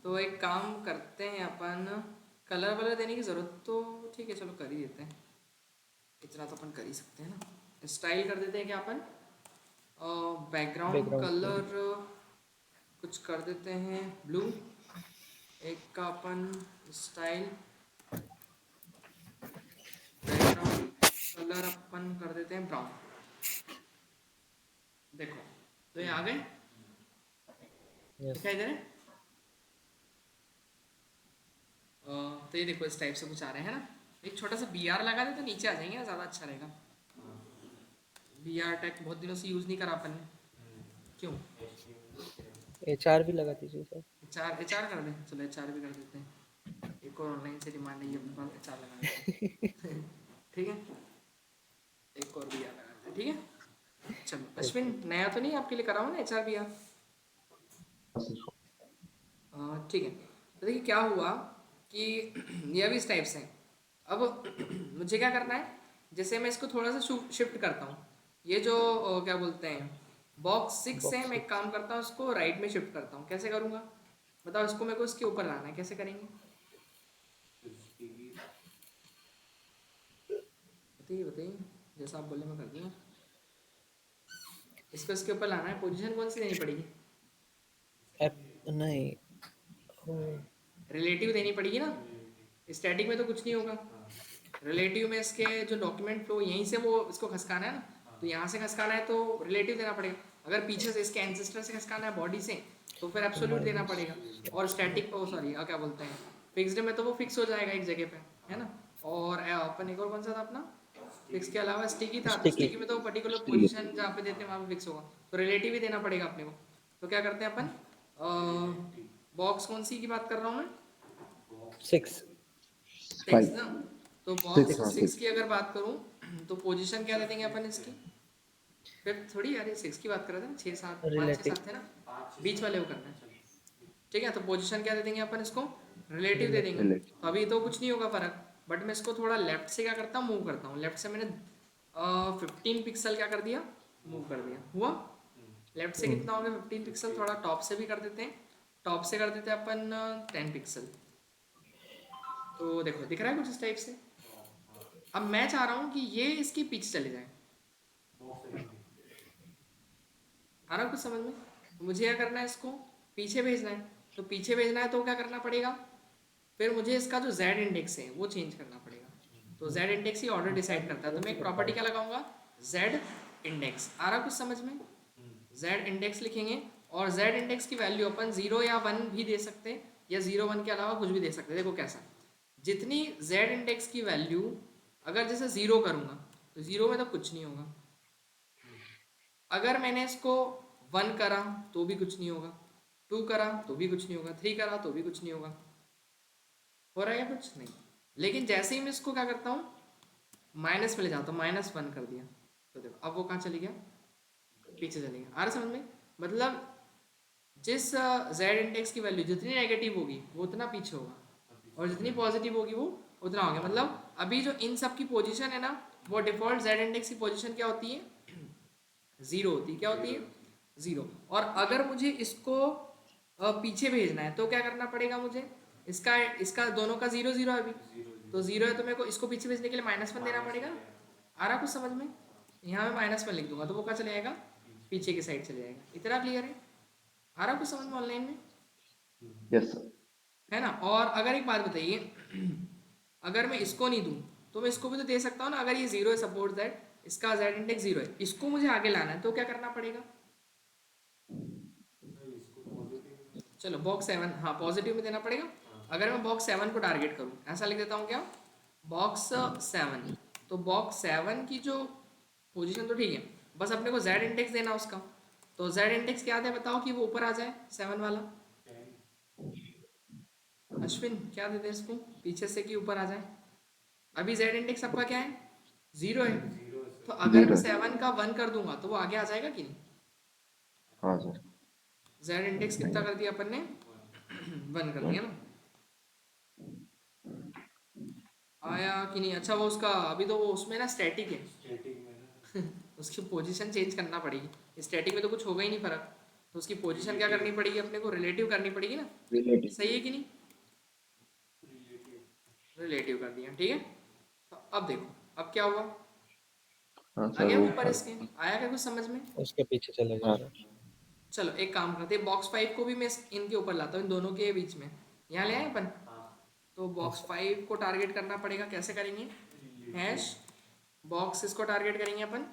तो एक काम करते हैं अपन, कलर वलर देने की ज़रूरत तो, ठीक है चलो कर ही देते हैं, इतना तो अपन कर ही सकते हैं ना। स्टाइल कर देते हैं क्या अपन, बैकग्राउंड बैकग्राउंड पे। कलर कुछ कर देते हैं ब्लू, एक का अपन स्टाइल बैकग्राउंड कलर अपन कर देते हैं ब्राउन। देखो तो ये आ गए, यस। दिखाई दे रहे हैं। तो ये देखो इस टाइप से कुछ आ रहे हैं ना, एक छोटा सा बी आर लगा दे तो नीचे आ जाएंगे ना, ज़्यादा अच्छा रहेगा। बी आर टैग बहुत दिनों से यूज़ नहीं करा अपन ने, क्यों? HR भी लगा दीजिए सर। एच आर कर दें, चलो एच आर भी कर देते हैं। एक और ऑनलाइन से डिमांड है, अपने पास एच आर लगा देते हैं। ठीक है, एक और बी आर लगा देते हैं, ठीक है। चलो अश्विन, नया तो नहीं आपके लिए करा हूँ ना एच आर बी आर? ठीक है। तो देखिए क्या हुआ कि ये अभी इस टाइप से है। अब मुझे क्या करना है, जैसे मैं इसको थोड़ा सा शिफ्ट करता हूँ, ये जो क्या बोलते हैं बॉक्स 6 है, बॉक्स मैं एक काम करता हूँ उसको राइट में शिफ्ट करता हूँ। कैसे करूँगा बताओ, इसको मेरे को इसके ऊपर लाना है, कैसे करेंगे बताइए बताइए, जैसा आप बोले मैं कर दूँगा। इसको इसके ऊपर लाना है, पोजीशन कौन सी देनी पड़ेगी? नहीं, रिलेटिव देनी पड़ेगी ना, स्टैटिक में तो कुछ नहीं होगा। रिलेटिव में इसके जो डॉक्यूमेंट फ्लो यहीं से वो इसको खसकाना है ना, तो यहाँ से खसकाना है तो रिलेटिव देना पड़ेगा। अगर पीछे से इसके एंसेस्टर से खसकाना है बॉडी से, तो फिर एब्सोल्यूट देना पड़ेगा। और स्टैटिक ओ सॉरी क्या बोलते हैं फिक्स्ड में, तो वो फिक्स हो जाएगा एक जगह पे, है ना। और अपन एक और कौन सा था अपना फिक्स के अलावा स्टिकी था, तो स्टिकी। स्टिकी में तो पर्टिकुलर पोजीशन जहाँ पे देते हैं वहाँ पे फिक्स होगा, तो रिलेटिव ही देना पड़ेगा अपने को। तो क्या करते हैं अपन, बॉक्स कौन सी की बात कर रहा हूँ मैं? 6। सिक्स 5 ना, तो 6 बॉक्स हाँ 6 6 की अगर बात करूँ तो पोजीशन क्या दे देंगे अपन इसकी? फिफ्थ थोड़ी, यार ये 6 की बात कर रहे थे ना, 6 7 5 6 रिलेटिव। 7 थे ना, बीच वाले को करना है। ठीक है, तो पोजीशन क्या दे देंगे अपन इसको? रिलेटिव दे देंगे। रिलेटिव। रिलेट तो अभी तो कुछ नहीं होगा फर्क, बट मैं इसको थोड़ा लेफ्ट से क्या करता हूँ, मूव करता हूँ। लेफ्ट से मैंने 15 पिक्सल क्या कर दिया, मूव कर दिया। हुआ लेफ्ट से कितना हो गया 15 पिक्सल, थोड़ा टॉप से भी कर देते हैं, टॉप से कर देते हैं अपन 10 पिक्सल। तो देखो दिख रहा है कुछ इस टाइप से। अब मैं चाह रहा हूँ कि ये इसके पीछे चले जाए, आ रहा है कुछ समझ में? तो मुझे क्या करना है, इसको पीछे भेजना है। तो पीछे भेजना है तो क्या करना पड़ेगा, फिर मुझे इसका जो z इंडेक्स है वो चेंज करना पड़ेगा। तो z इंडेक्स ही ऑर्डर डिसाइड करता है, तो मैं एक प्रॉपर्टी क्या लगाऊंगा, z इंडेक्स। आ रहा कुछ समझ में? z इंडेक्स लिखेंगे, और z इंडेक्स की वैल्यू अपन 0 या 1 भी दे सकते हैं, या 0 1 के अलावा कुछ भी दे सकते हैं। देखो कैसा, जितनी z इंडेक्स की वैल्यू अगर जैसे 0 करूँगा तो 0 में तो कुछ नहीं होगा, अगर मैंने इसको 1 करा तो भी कुछ नहीं होगा, 2 करा तो भी कुछ नहीं होगा, 3 करा तो भी कुछ नहीं होगा। हो रहा है क्या कुछ नहीं? लेकिन जैसे ही मैं इसको क्या करता हूँ, माइनस में ले जाता हूँ, -1 कर दिया, तो देखो अब वो कहाँ चली गया, पीछे चली गया। आ रहा समझ में? मतलब जिस z इंडेक्स की वैल्यू जितनी नेगेटिव होगी वो उतना पीछे होगा, और जितनी पॉजिटिव होगी वो उतना हो गया। मतलब अभी जो इन सब की पोजीशन है ना, वो डिफॉल्ट z इंडेक्स की पोजीशन क्या होती है, 0 होती है। क्या होती है? 0। और अगर मुझे इसको पीछे भेजना है तो क्या करना पड़ेगा मुझे, इसका इसका दोनों का 0 0 है अभी, तो 0 है तो मेरे को इसको पीछे भेजने के लिए -1 देना पड़ेगा। आ रहा कुछ समझ में? यहाँ मैं -1 लिख दूंगा तो वो क्या चले जाएगा, पीछे की साइड चले जाएगा। इतना क्लियर है? आ रहा कुछ समझ में ऑनलाइन में? यस सर है ना। और अगर एक बात बताइए, अगर मैं इसको नहीं दूँ तो मैं इसको भी तो दे सकता हूँ ना। अगर ये 0 है, सपोज दैट इसका z इंडेक्स 0 है, इसको मुझे आगे लाना है तो क्या करना पड़ेगा? चलो बॉक्स 7, हाँ पॉजिटिव में देना पड़ेगा। अगर मैं बॉक्स 7 को टारगेट करूँ, ऐसा लिख देता हूँ क्या, बॉक्स 7, तो बॉक्स 7 की जो पोजीशन तो ठीक है, बस अपने को z इंडेक्स देना उसका। तो z इंडेक्स क्या है बताओ कि वो ऊपर आ जाए 7 वाला। अश्विन क्या देते हैं इसको पीछे से कि ऊपर आ जाए? अभी z इंडेक्स आपका क्या है, 0 है, तो अगर मैं 0 7 का 1 कर दूंगा तो वो आगे आ जाएगा कि नहीं? हाँ सर z इंडेक्स कितना कर दिया अपन ने, 1 कर दिया ना, आया कि नहीं? अच्छा वो उसका अभी तो वो उसमें ना स्टैटिक है। उसकी पोजीशन चेंज करना पड़ेगी, स्टैटिक में तो कुछ होगा ही नहीं फर्क, तो उसकी पोजीशन क्या करनी पड़ेगी अपने को, रिलेटिव करनी पड़ेगी ना। रिलेटिव सही है कि नहीं? रिलेटिव कर दिया, ठीक है। तो अब देखो अब क्या हुआ, हाँ आ सर गया वो ऊपर इसके, आया क्या कुछ समझ में? उसके पीछे चले हाँ जाएगा। चलो एक काम करते हैं, बॉक्स 5 को भी मैं इनके ऊपर लाता हूँ, इन दोनों के बीच में, यहाँ ले आए अपन। तो बॉक्स 5 को टारगेट करना पड़ेगा, कैसे करेंगे, हैश बॉक्स इसको टारगेट करेंगे अपन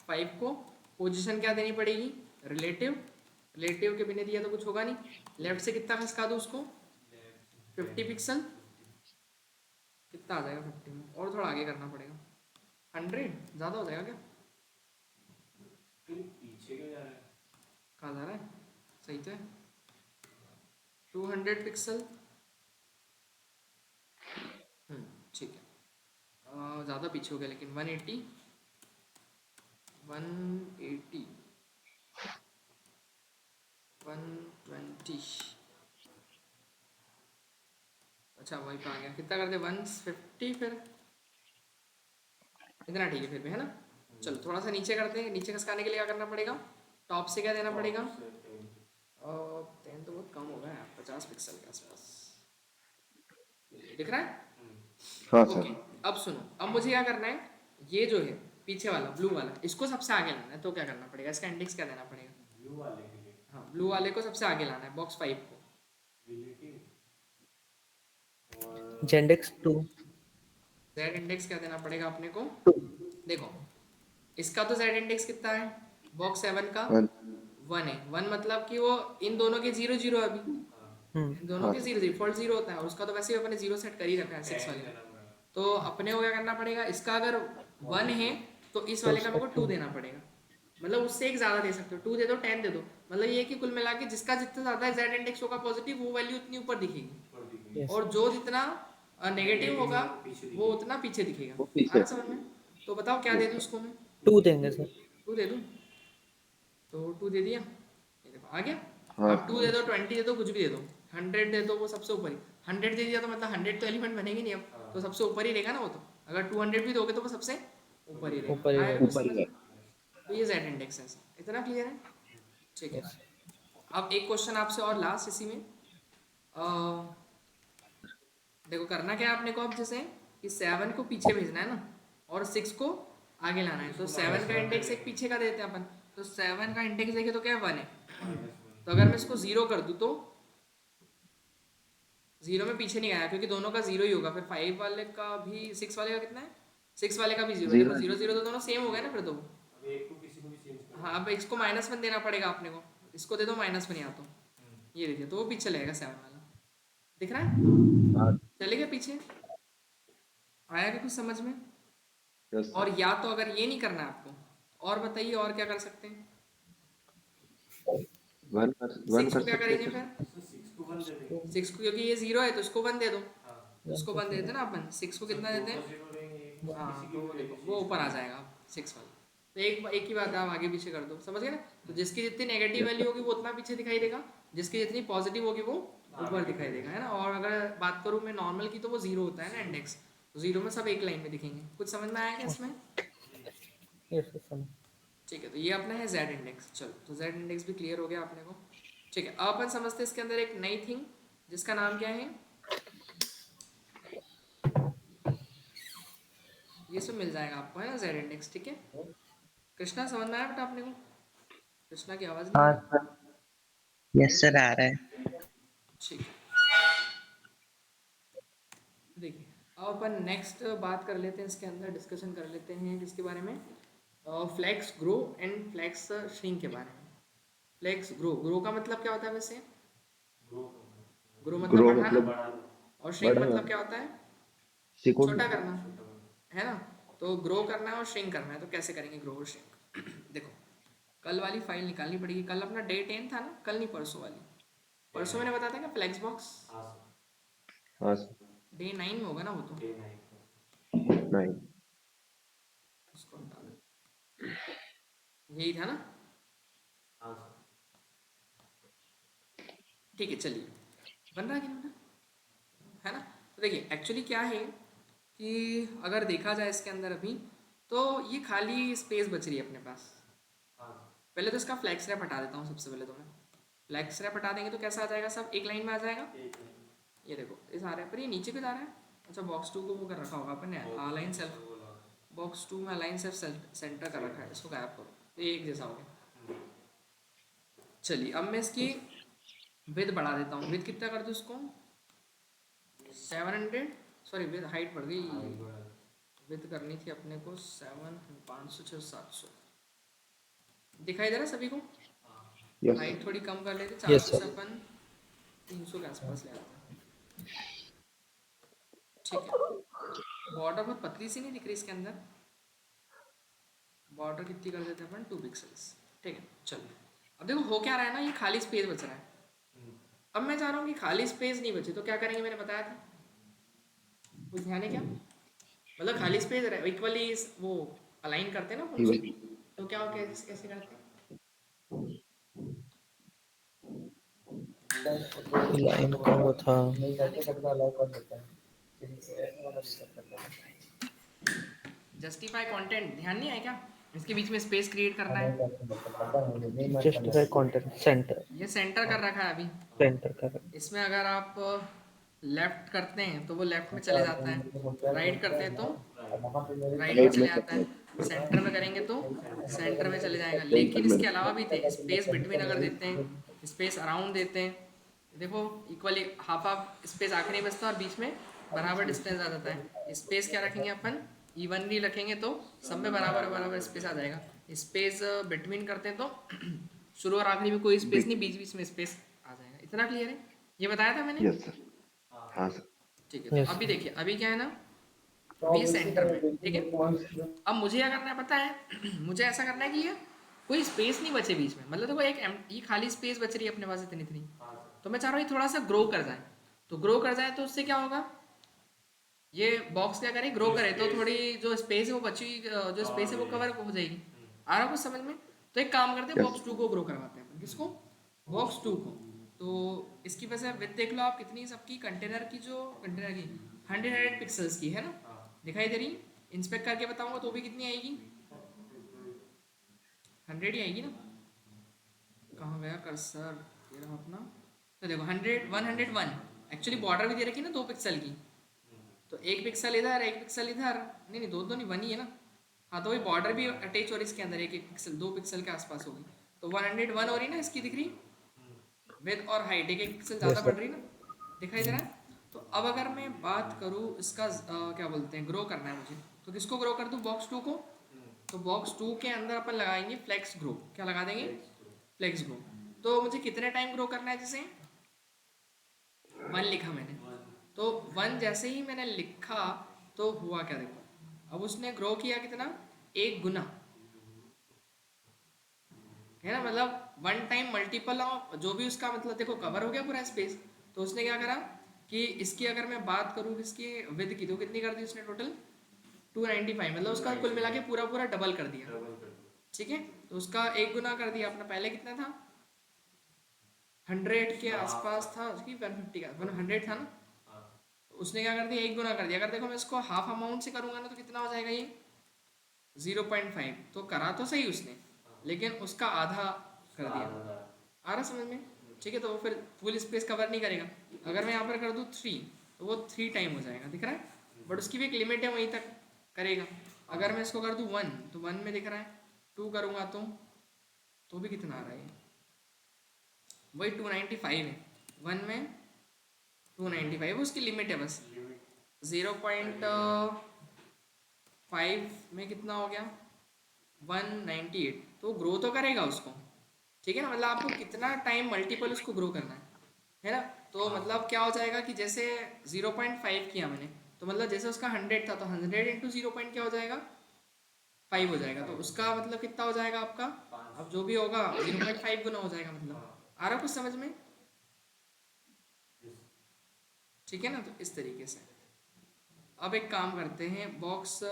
5 को। पोजीशन क्या देनी पड़ेगी, रिलेटिव, रिलेटिव के बिना दिया तो कुछ होगा नहीं। लेफ्ट से कितना खसका दो उसको, 50 पिक्सल, कितना आ जाएगा 50 में, और थोड़ा आगे करना पड़ेगा। 100 ज़्यादा हो जाएगा क्या? पीछे क्यों जा रहा है? कहाँ जा रहा है? सही तो है 200 पिक्सल। ठीक है। ज़्यादा पीछे हो गया लेकिन 180 120। अच्छा वही पे आ गया, कितना करते 150 फिर, इतना ठीक है फिर भी, है ना। चलो थोड़ा सा नीचे करते हैं। नीचे खसकाने के लिए क्या करना पड़ेगा? टॉप से क्या देना पड़ेगा? 10 तो बहुत कम होगा यार, 50 पिक्सल के आसपास दिख रहा है। हाँ ओके सर। अब सुनो, अब मुझे क्या करना है, ये जो है पीछे वाला ब्लू वाला, इसको सबसे आगे लाना है। तो क्या करना पड़ेगा, इसका इंडेक्स क्या देना पड़ेगा? ब्लू वाले के लिए हाँ ब्लू वाले को सबसे आगे लाना है, बॉक्स 5 को। रिलेटिव और जेंडेक्स 2 जेड इंडेक्स क्या देना पड़ेगा अपने को? देखो इसका तो जेड इंडेक्स कितना है, बॉक्स 7 का 1 1 है। 1 मतलब कि वो इन दोनों के 0 0 अभी, इन दोनों हाँ के सर। 0 डिफॉल्ट 0 होता है, और उसका तो वैसे ही अपने 0 सेट कर ही रखा है 6 वाले का। तो अपने को क्या करना पड़ेगा, इसका अगर 1 है तो इस तो वाले का उसका मेरे को 2 देना पड़ेगा। मतलब उससे एक ज़्यादा दे सकते हो, 2 दे दो 10 दे दो। मतलब ये है कि कुल मिला के जिसका जितना ज़्यादा जेड इंडेक्स होगा पॉजिटिव, वो वैल्यू उतनी ऊपर दिखेगी, यस और जो जितना नेगेटिव होगा वो उतना पीछे वो दिखेगा। पीछे। आना समझ में? तो बताओ क्या दे दूँ उसको मैं? 2 देंगे सर। 2 दे दूँ? तो 2 दे दिया, ये देखो आ गया। हाँ अब 2 दे दो, 20 दे दो, कुछ भी दे दो, 100 दे दो, वो सबसे ऊपर ही। 100 दे दिया तो मतलब 100 तो एलिमेंट बनेगी नहीं अब, तो सबसे ऊपर ही रहेगा ना वो तो। अगर 200 भी दोगे तो वो सबसे ऊपर ही ऊपर ही रहेगा। आएगा रहेगा। कुछ समझ में? तो ये जेड इंडेक्स है, ऐसा इतना क्लियर है? ठीक है। यस अब एक क्वेश्चन आपसे और लास्ट इसी में। देखो करना क्या है आपने को, अब जैसे कि 7 को पीछे भेजना है ना, और 6 को आगे लाना है। तो 7 का इंडेक्स एक पीछे का देते हैं अपन, तो 7 का इंडेक्स देखे तो क्या है 1 है। तो अगर मैं इसको 0 कर दूँ तो 0 में पीछे नहीं आया, क्योंकि दोनों का 0 ही होगा। फिर 5 वाले का भी, 6 वाले का कितना है, 6 वाले का भी 0। देखो 0 0 0 तो दोनों सेम हो गए ना फिर तो। अब एक को किसी को भी चेंज कर। हाँ अब इसको -1 देना पड़ेगा अपने को, इसको दे दो -1 या तो ये दे दिया, तो वो पीछे लगेगा 7 वाला। दिख रहा है? हाँ चले गए पीछे? आया कि कुछ समझ में? यस और या तो अगर ये नहीं करना है आपको, और बताइए और क्या कर सकते हैं? 1 6 कर को क्या सकते करेंगे हैं सर। फिर? 6 को 1 दे देंगे। 6 को, क्योंकि ये 0 है तो इसको 1 दे दो। हाँ इसको 1 दे देते ना अपन, 6 को कितना देते हैं? 0 देंगे। हाँ किसी तो की वो भी देखो वैल्यू वो ऊपर आ जाएगा 6 वाला। तो एक ही बात है, आप आगे पीछे कर दो, समझ गए ना। तो जिसकी जितनी नेगेटिव वैल्यू होगी वो उतना पीछे दिखाई देगा, जिसकी जितनी पॉजिटिव होगी वो ऊपर दिखाई देगा, है ना। और अगर बात करूँ मैं नॉर्मल की, तो वो 0 होता है ना इंडेक्स, तो 0 में सब एक लाइन में दिखेंगे। कुछ समझ में आया क्या इसमें? Yes sir. ठीक है, तो ये अपना है जेड इंडेक्स। चलो तो जेड इंडेक्स भी क्लियर हो गया अपने को। ठीक है, अब अपन समझते हैं इसके अंदर एक नई थिंग, जिसका नाम क्या है, ये सब मिल जाएगा आपको, है ना, जेड इंडेक्स। ठीक है कृष्णा, समझ में आया बेटा अपने को? कृष्णा की आवाज़ नहीं आ हाँ रही। सर। यस सर आ रहा है। ठीक है, देखिए अब अपन नेक्स्ट बात कर लेते हैं, इसके अंदर डिस्कशन कर लेते हैं किसके बारे में, flax grow and flax shrink के बारे में। फ्लैक्स ग्रो, ग्रो का मतलब क्या होता है वैसे? ग्रो मतलब ग्रो बढ़ाना, मतलब और श्रिंक बड़ा मतलब क्या होता है? सिकुड़। छोटा करना, है ना। तो ग्रो करना है और श्रिंक करना है, तो कैसे करेंगे ग्रो और श्रिंक? देखो कल वाली फाइल निकालनी पड़ेगी। कल अपना डे 10 था ना, कल नहीं परसों वाली। परसों मैंने बताया था क्या फ्लैक्स बॉक्स? हाँ सर। डे 9 में होगा ना वो तो। नहीं उसको हटा दो, यही था ना। ठीक है चलिए, बन रहा है कि नहीं बन रहा? है ना। तो देखिए एक्चुअली क्या है कि अगर देखा जाए इसके अंदर अभी, तो ये खाली स्पेस बच रही है अपने पास। पहले तो इसका फ्लैक्स रैप हटा देता हूँ सबसे पहले। तो मैं फ्लैक्स रैप हटा देंगे तो कैसा आ जाएगा, सब एक लाइन में आ जाएगा। ये देखो इस आ रहा है, पर ये नीचे क्यों जा रहा है? अच्छा बॉक्स 2 को वो कर रखा होगा अपन ने, अलाइन सेल्फ, बॉक्स 2 में अलाइन सेल्फ सेंटर कर रखा है, इसको गायब करो, तो ये एक जैसा हो गया। चलिए अब मैं इसकी विद बढ़ा देता हूँ। विद कितना कर दूँ इसको? 700, सॉरी विद हाइट बढ़ गई, विद करनी थी अपने को 7, 500, 600, 700। दिखाई दे रहा है सभी को? यस हाइट थोड़ी कम कर लेते, Yes, 400 से अपन 300 के आसपास ले आते हैं। ठीक है, बॉर्डर बहुत पतली सी नहीं दिख रही इसके अंदर? बॉर्डर कितनी कर देते हैं अपन, 2 पिक्सल्स। ठीक है, चलो। अब देखो हो क्या रहा है ना, ये खाली स्पेस बच रहा है। अब मैं चाह रहा हूँ कि खाली स्पेस नहीं बचे, तो क्या करेंगे, मैंने बताया था। कुछ ध्यान है क्या? मतलब खाली स्पेस इक्वली वो अलाइन करते हैं ना अपन इवन उसको, तो क्या कैसे कैसे करते हैं? लाइन का वो था। जस्टिफाई कंटेंट, ध्यान नहीं आया क्या? इसके बीच में स्पेस क्रिएट करना है। जस्टिफाई कंटेंट सेंटर, ये सेंटर कर रखा है अभी। सेंटर कर। इसमें अगर आप लेफ्ट करते हैं तो वो लेफ्ट में चले जाता है, राइट करते हैं तो राइट में राइट चले में जाता है, सेंटर में करेंगे तो सेंटर में चले जाएगा। सेंटर लेकिन में इसके अलावा भी थे, स्पेस बिटवीन अगर देते हैं, स्पेस अराउंड देते हैं, देखो इक्वली हाफ हाफ स्पेस आखिरी में बचता है और बीच में बराबर डिस्टेंस आ जाता है। स्पेस क्या रखेंगे अपन, इवनली रखेंगे तो सब में बराबर बराबर स्पेस आ जाएगा। स्पेस बिटवीन करते हैं तो शुरू और आखिरी में कोई स्पेस नहीं, बीच बीच में स्पेस आ जाएगा। इतना क्लियर है? ये बताया था मैंने। यस सर, हाँ सर। ठीक है, तो Yes. अभी देखिए, अभी क्या है ना, अभी सेंटर में, ठीक है। अब मुझे क्या करना है पता है मुझे ऐसा करना है कि ये कोई स्पेस नहीं बचे बीच में, मतलब देखो ये खाली स्पेस बच रही है अपने पास इतनी इतनी, तो मैं चाह रहा हूँ ये थोड़ा सा ग्रो कर जाए। तो ग्रो कर जाए तो उससे क्या होगा, ये बॉक्स क्या करे, ग्रो करे तो थोड़ी जो स्पेस है वो बची जो स्पेस है वो कवर हो जाएगी। आ रहा कुछ समझ में? तो एक काम करते हैं, यस बॉक्स 2 को ग्रो करवाते हैं अपन। किसको? बॉक्स 2 को। तो इसकी वजह से विथ देख लो आप कितनी, सबकी कंटेनर की, जो कंटेनर की 100 पिक्सल्स की है ना, दिखाई दे रही। इंस्पेक्ट करके बताऊंगा तो भी कितनी आएगी, 100 ही आएगी ना। कहाँ गया कर्सर, ये रहा अपना। तो देखो 101 एक्चुअली बॉर्डर भी दे रखी है ना 2 पिक्सल की, तो 1 पिक्सल इधर 1 पिक्सल इधर, नहीं नहीं, दो दो नहीं, 1 ही है ना। हाँ, तो वही बॉर्डर भी अटैच हो रही इसके अंदर, 1 पिक्सल 2 पिक्सल के आसपास होगी, तो 101 हो रही ना इसकी, दिख रही विथ और हाइट 1 पिक्सल ज़्यादा बढ़ रही ना, दिखाई दे रहा है। तो अब अगर मैं बात करूँ इसका क्या बोलते हैं, ग्रो करना है मुझे, तो किसको ग्रो कर दूँ, बॉक्स 2 को। तो बॉक्स 2 के अंदर अपन लगाएंगे फ्लेक्स ग्रो। क्या लगा देंगे, फ्लेक्स ग्रो। तो मुझे कितने टाइम ग्रो करना है, जैसे 1 लिखा मैंने, तो 1 जैसे ही मैंने लिखा तो हुआ क्या, देखो अब उसने ग्रो किया कितना, 1 गुना, है ना। मतलब 1 टाइम मल्टीपल ऑफ जो भी उसका, मतलब देखो कवर हो गया पूरा स्पेस। तो उसने क्या करा कि इसकी अगर मैं बात करूँ इसकी विद की, तो कितनी कर दी उसने टोटल, 295, मतलब उसका कुल मिला के पूरा पूरा डबल कर दिया। ठीक है, तो उसका 1 गुना कर दिया। अपना पहले कितना था, 100 के आसपास था, उसकी 150 का 100 था ना, तो उसने क्या कर दिया, 1 गुना कर दिया। अगर देखो मैं इसको हाफ अमाउंट से करूंगा ना, तो कितना हो जाएगा ये 0.5। तो करा तो सही उसने, लेकिन उसका आधा कर दिया। आ रहा समझ में? ठीक है, तो वो फिर फुल स्पेस कवर नहीं करेगा। अगर मैं यहाँ पर कर दूँ 3, तो वो 3 टाइम हो जाएगा, दिख रहा है। बट उसकी भी एक लिमिट है, वहीं तक करेगा। अगर मैं इसको कर दूँ 1, तो 1 में दिख रहा है, 2 करूँगा तो भी कितना आ रहा है, वही 295 है। 1 में 295 उसकी लिमिट है बस। 0.5 में कितना हो गया, 198। तो ग्रो तो करेगा उसको, ठीक है ना। मतलब आपको कितना टाइम मल्टीपल उसको ग्रो करना है ना। तो मतलब क्या हो जाएगा कि जैसे 0.5 किया मैंने, तो मतलब जैसे उसका 100 था, तो 100 इंटू 0 क्या हो जाएगा, 5 हो जाएगा। तो उसका मतलब कितना हो जाएगा आपका, अब जो भी होगा 0.5 गुना हो जाएगा। मतलब आ रहा कुछ समझ में? ठीक है ना। तो इस तरीके से अब एक काम करते हैं, बॉक्स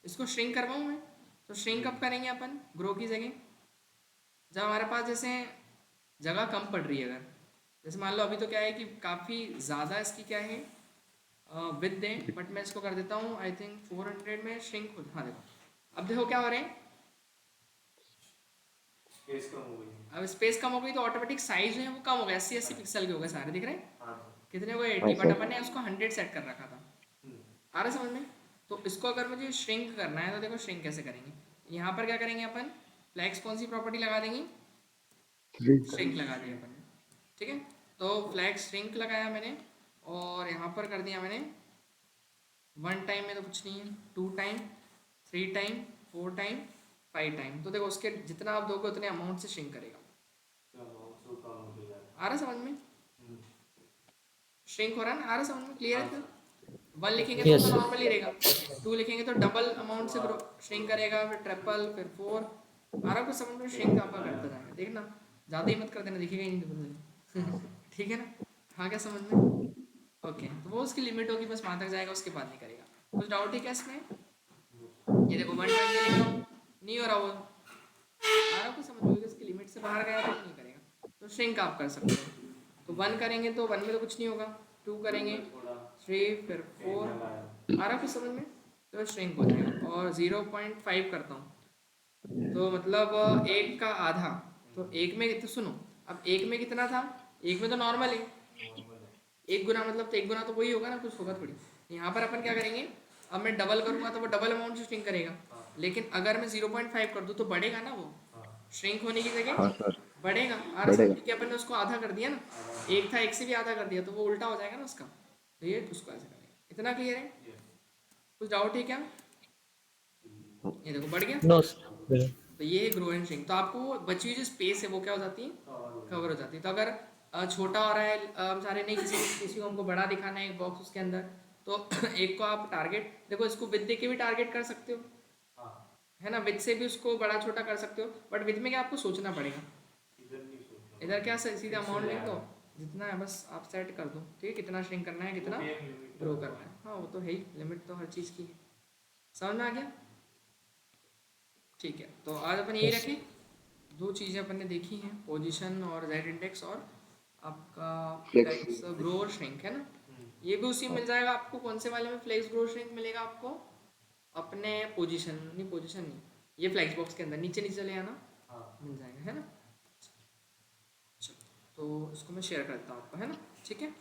इसको श्रिंक करवाऊँ मैं। तो श्रिंक कब करेंगे अपन, ग्रो की जगह, जब हमारे पास जैसे जगह कम पड़ रही है। अगर जैसे मान लो अभी तो क्या है कि काफ़ी ज़्यादा इसकी क्या है विद दें, बट मैं इसको कर देता हूँ आई थिंक 400 में श्रिंक। हाँ देखो, अब देखो क्या हो रहे हैं, स्पेस कम हो गई। अब स्पेस कम हो गई तो ऑटोमेटिक साइज जो है वो कम हो गया, 80 पिक्सल के हो गए सारे, दिख रहे हैं। हाँ कितने को, हाँ 80, बट सर। अपन ने उसको 100 सेट कर रखा था। आ रहा समझ में? तो इसको अगर मुझे श्रिंक करना है, तो देखो श्रिंक कैसे करेंगे। यहाँ पर क्या करेंगे अपन, फ्लैक्स कौन सी प्रॉपर्टी लगा देंगे, श्रिंक लगा दिया अपन ने। ठीक है, तो फ्लैक्स श्रिंक लगाया मैंने, और यहाँ पर कर दिया मैंने 1 टाइम में तो कुछ नहीं है, 2 टाइम, 3 टाइम, 4 टाइम, 5 टाइम। तो देखो उसके जितना आप दोगे उतने अमाउंट से श्रिंक करेगा। आ रहा समझ में? श्रिंक हो रहा है ना, आ रहा समझ में, क्लियर है? 1 लिखेंगे तो Yes, तो sir. नॉर्मल ही रहेगा, 2 लिखेंगे तो डबल अमाउंट से श्रिंक करेगा, फिर ट्रिपल, फिर 4। आ रहा कुछ समझ में? श्रिंक आपका करता जाएगा, देखना ज़्यादा ही मत कर देना, दिखेगा ही नहीं डबल। ठीक है ना? हाँ क्या समझ में? ओके, तो वो उसकी लिमिट होगी, बस वहाँ तक जाएगा, उसके बाद नहीं करेगा। कुछ डाउट है क्या इसमें? ये देखो 120 लिख रहा हूँ, नहीं हो रहा वो, आ रहा कुछ समझ में? इसकी लिमिट से बाहर गया तो नहीं करेगा, तो श्रिंक आप कर सकते हो। तो 1 करेंगे तो 1 में तो कुछ नहीं होगा, 2 करेंगे, 3, फिर 4, आ रहा कुछ समझ में? तो श्रिंक हो जाएगा। और 0.5 करता हूँ तो मतलब 1 का आधा, तो 1 में तो सुनो, अब 1 में कितना था? 1 में तो नॉर्मल है, 1 गुना मतलब तो 1 गुना तो वही होगा ना, कुछ होगा थोड़ी। यहाँ पर अपन क्या करेंगे, अब मैं डबल करूँगा तो वो डबल अमाउंट से श्रिंक करेगा, लेकिन अगर मैं 0.5 कर दूँ तो बढ़ेगा ना वो, श्रिंक होने की जगह हाँ सर, बढ़ेगा। आ रहा बढ़ेगा। समझ, कि अपन ने उसको आधा कर दिया ना, 1 था 1 से भी आधा कर दिया तो वो उल्टा हो जाएगा ना उसका, तो ये उसको ऐसे करेगा। इतना क्लियर है? कुछ डाउट है क्या? ये देखो बढ़ गया। No, sir. तो ये ग्रो एंड श्रिंक, तो आपको बची हुई जो स्पेस है वो क्या हो जाती है? कवर हो जाती है। तो अगर छोटा हो रहा है, सारे नहीं, किसी को हमको बड़ा दिखाना है एक बॉक्स उसके अंदर, तो एक को आप टारगेट देखो, इसको विद दे के भी टारगेट कर सकते हो, है ना, विद से भी उसको बड़ा छोटा कर सकते हो, बट विद में क्या आपको सोचना पड़ेगा, इधर क्या सीधा अमाउंट लिख दो, जितना है बस आप सेट कर दो, ठीक है, कितना श्रिंक करना है, कितना ग्रो करना है। हाँ वो तो है ही, लिमिट तो हर चीज़ की है। समझ में आ गया? ठीक है, तो आज अपन यही Yes. रखें, 2 चीज़ें अपन ने देखी हैं, पोजीशन और जेड इंडेक्स, और आपका Flex. फ्लेक्स ग्रो और श्रिंक, है ना। ये भी उसी में मिल जाएगा आपको, कौन से वाले में? फ्लेक्स ग्रो श्रिंक मिलेगा आपको अपने पोजीशन नहीं, ये फ्लेक्स बॉक्स के अंदर नीचे नीचे चले आना, मिल जाएगा, है ना। चलो, तो इसको मैं शेयर करता हूँ आपको, है ना, ठीक है।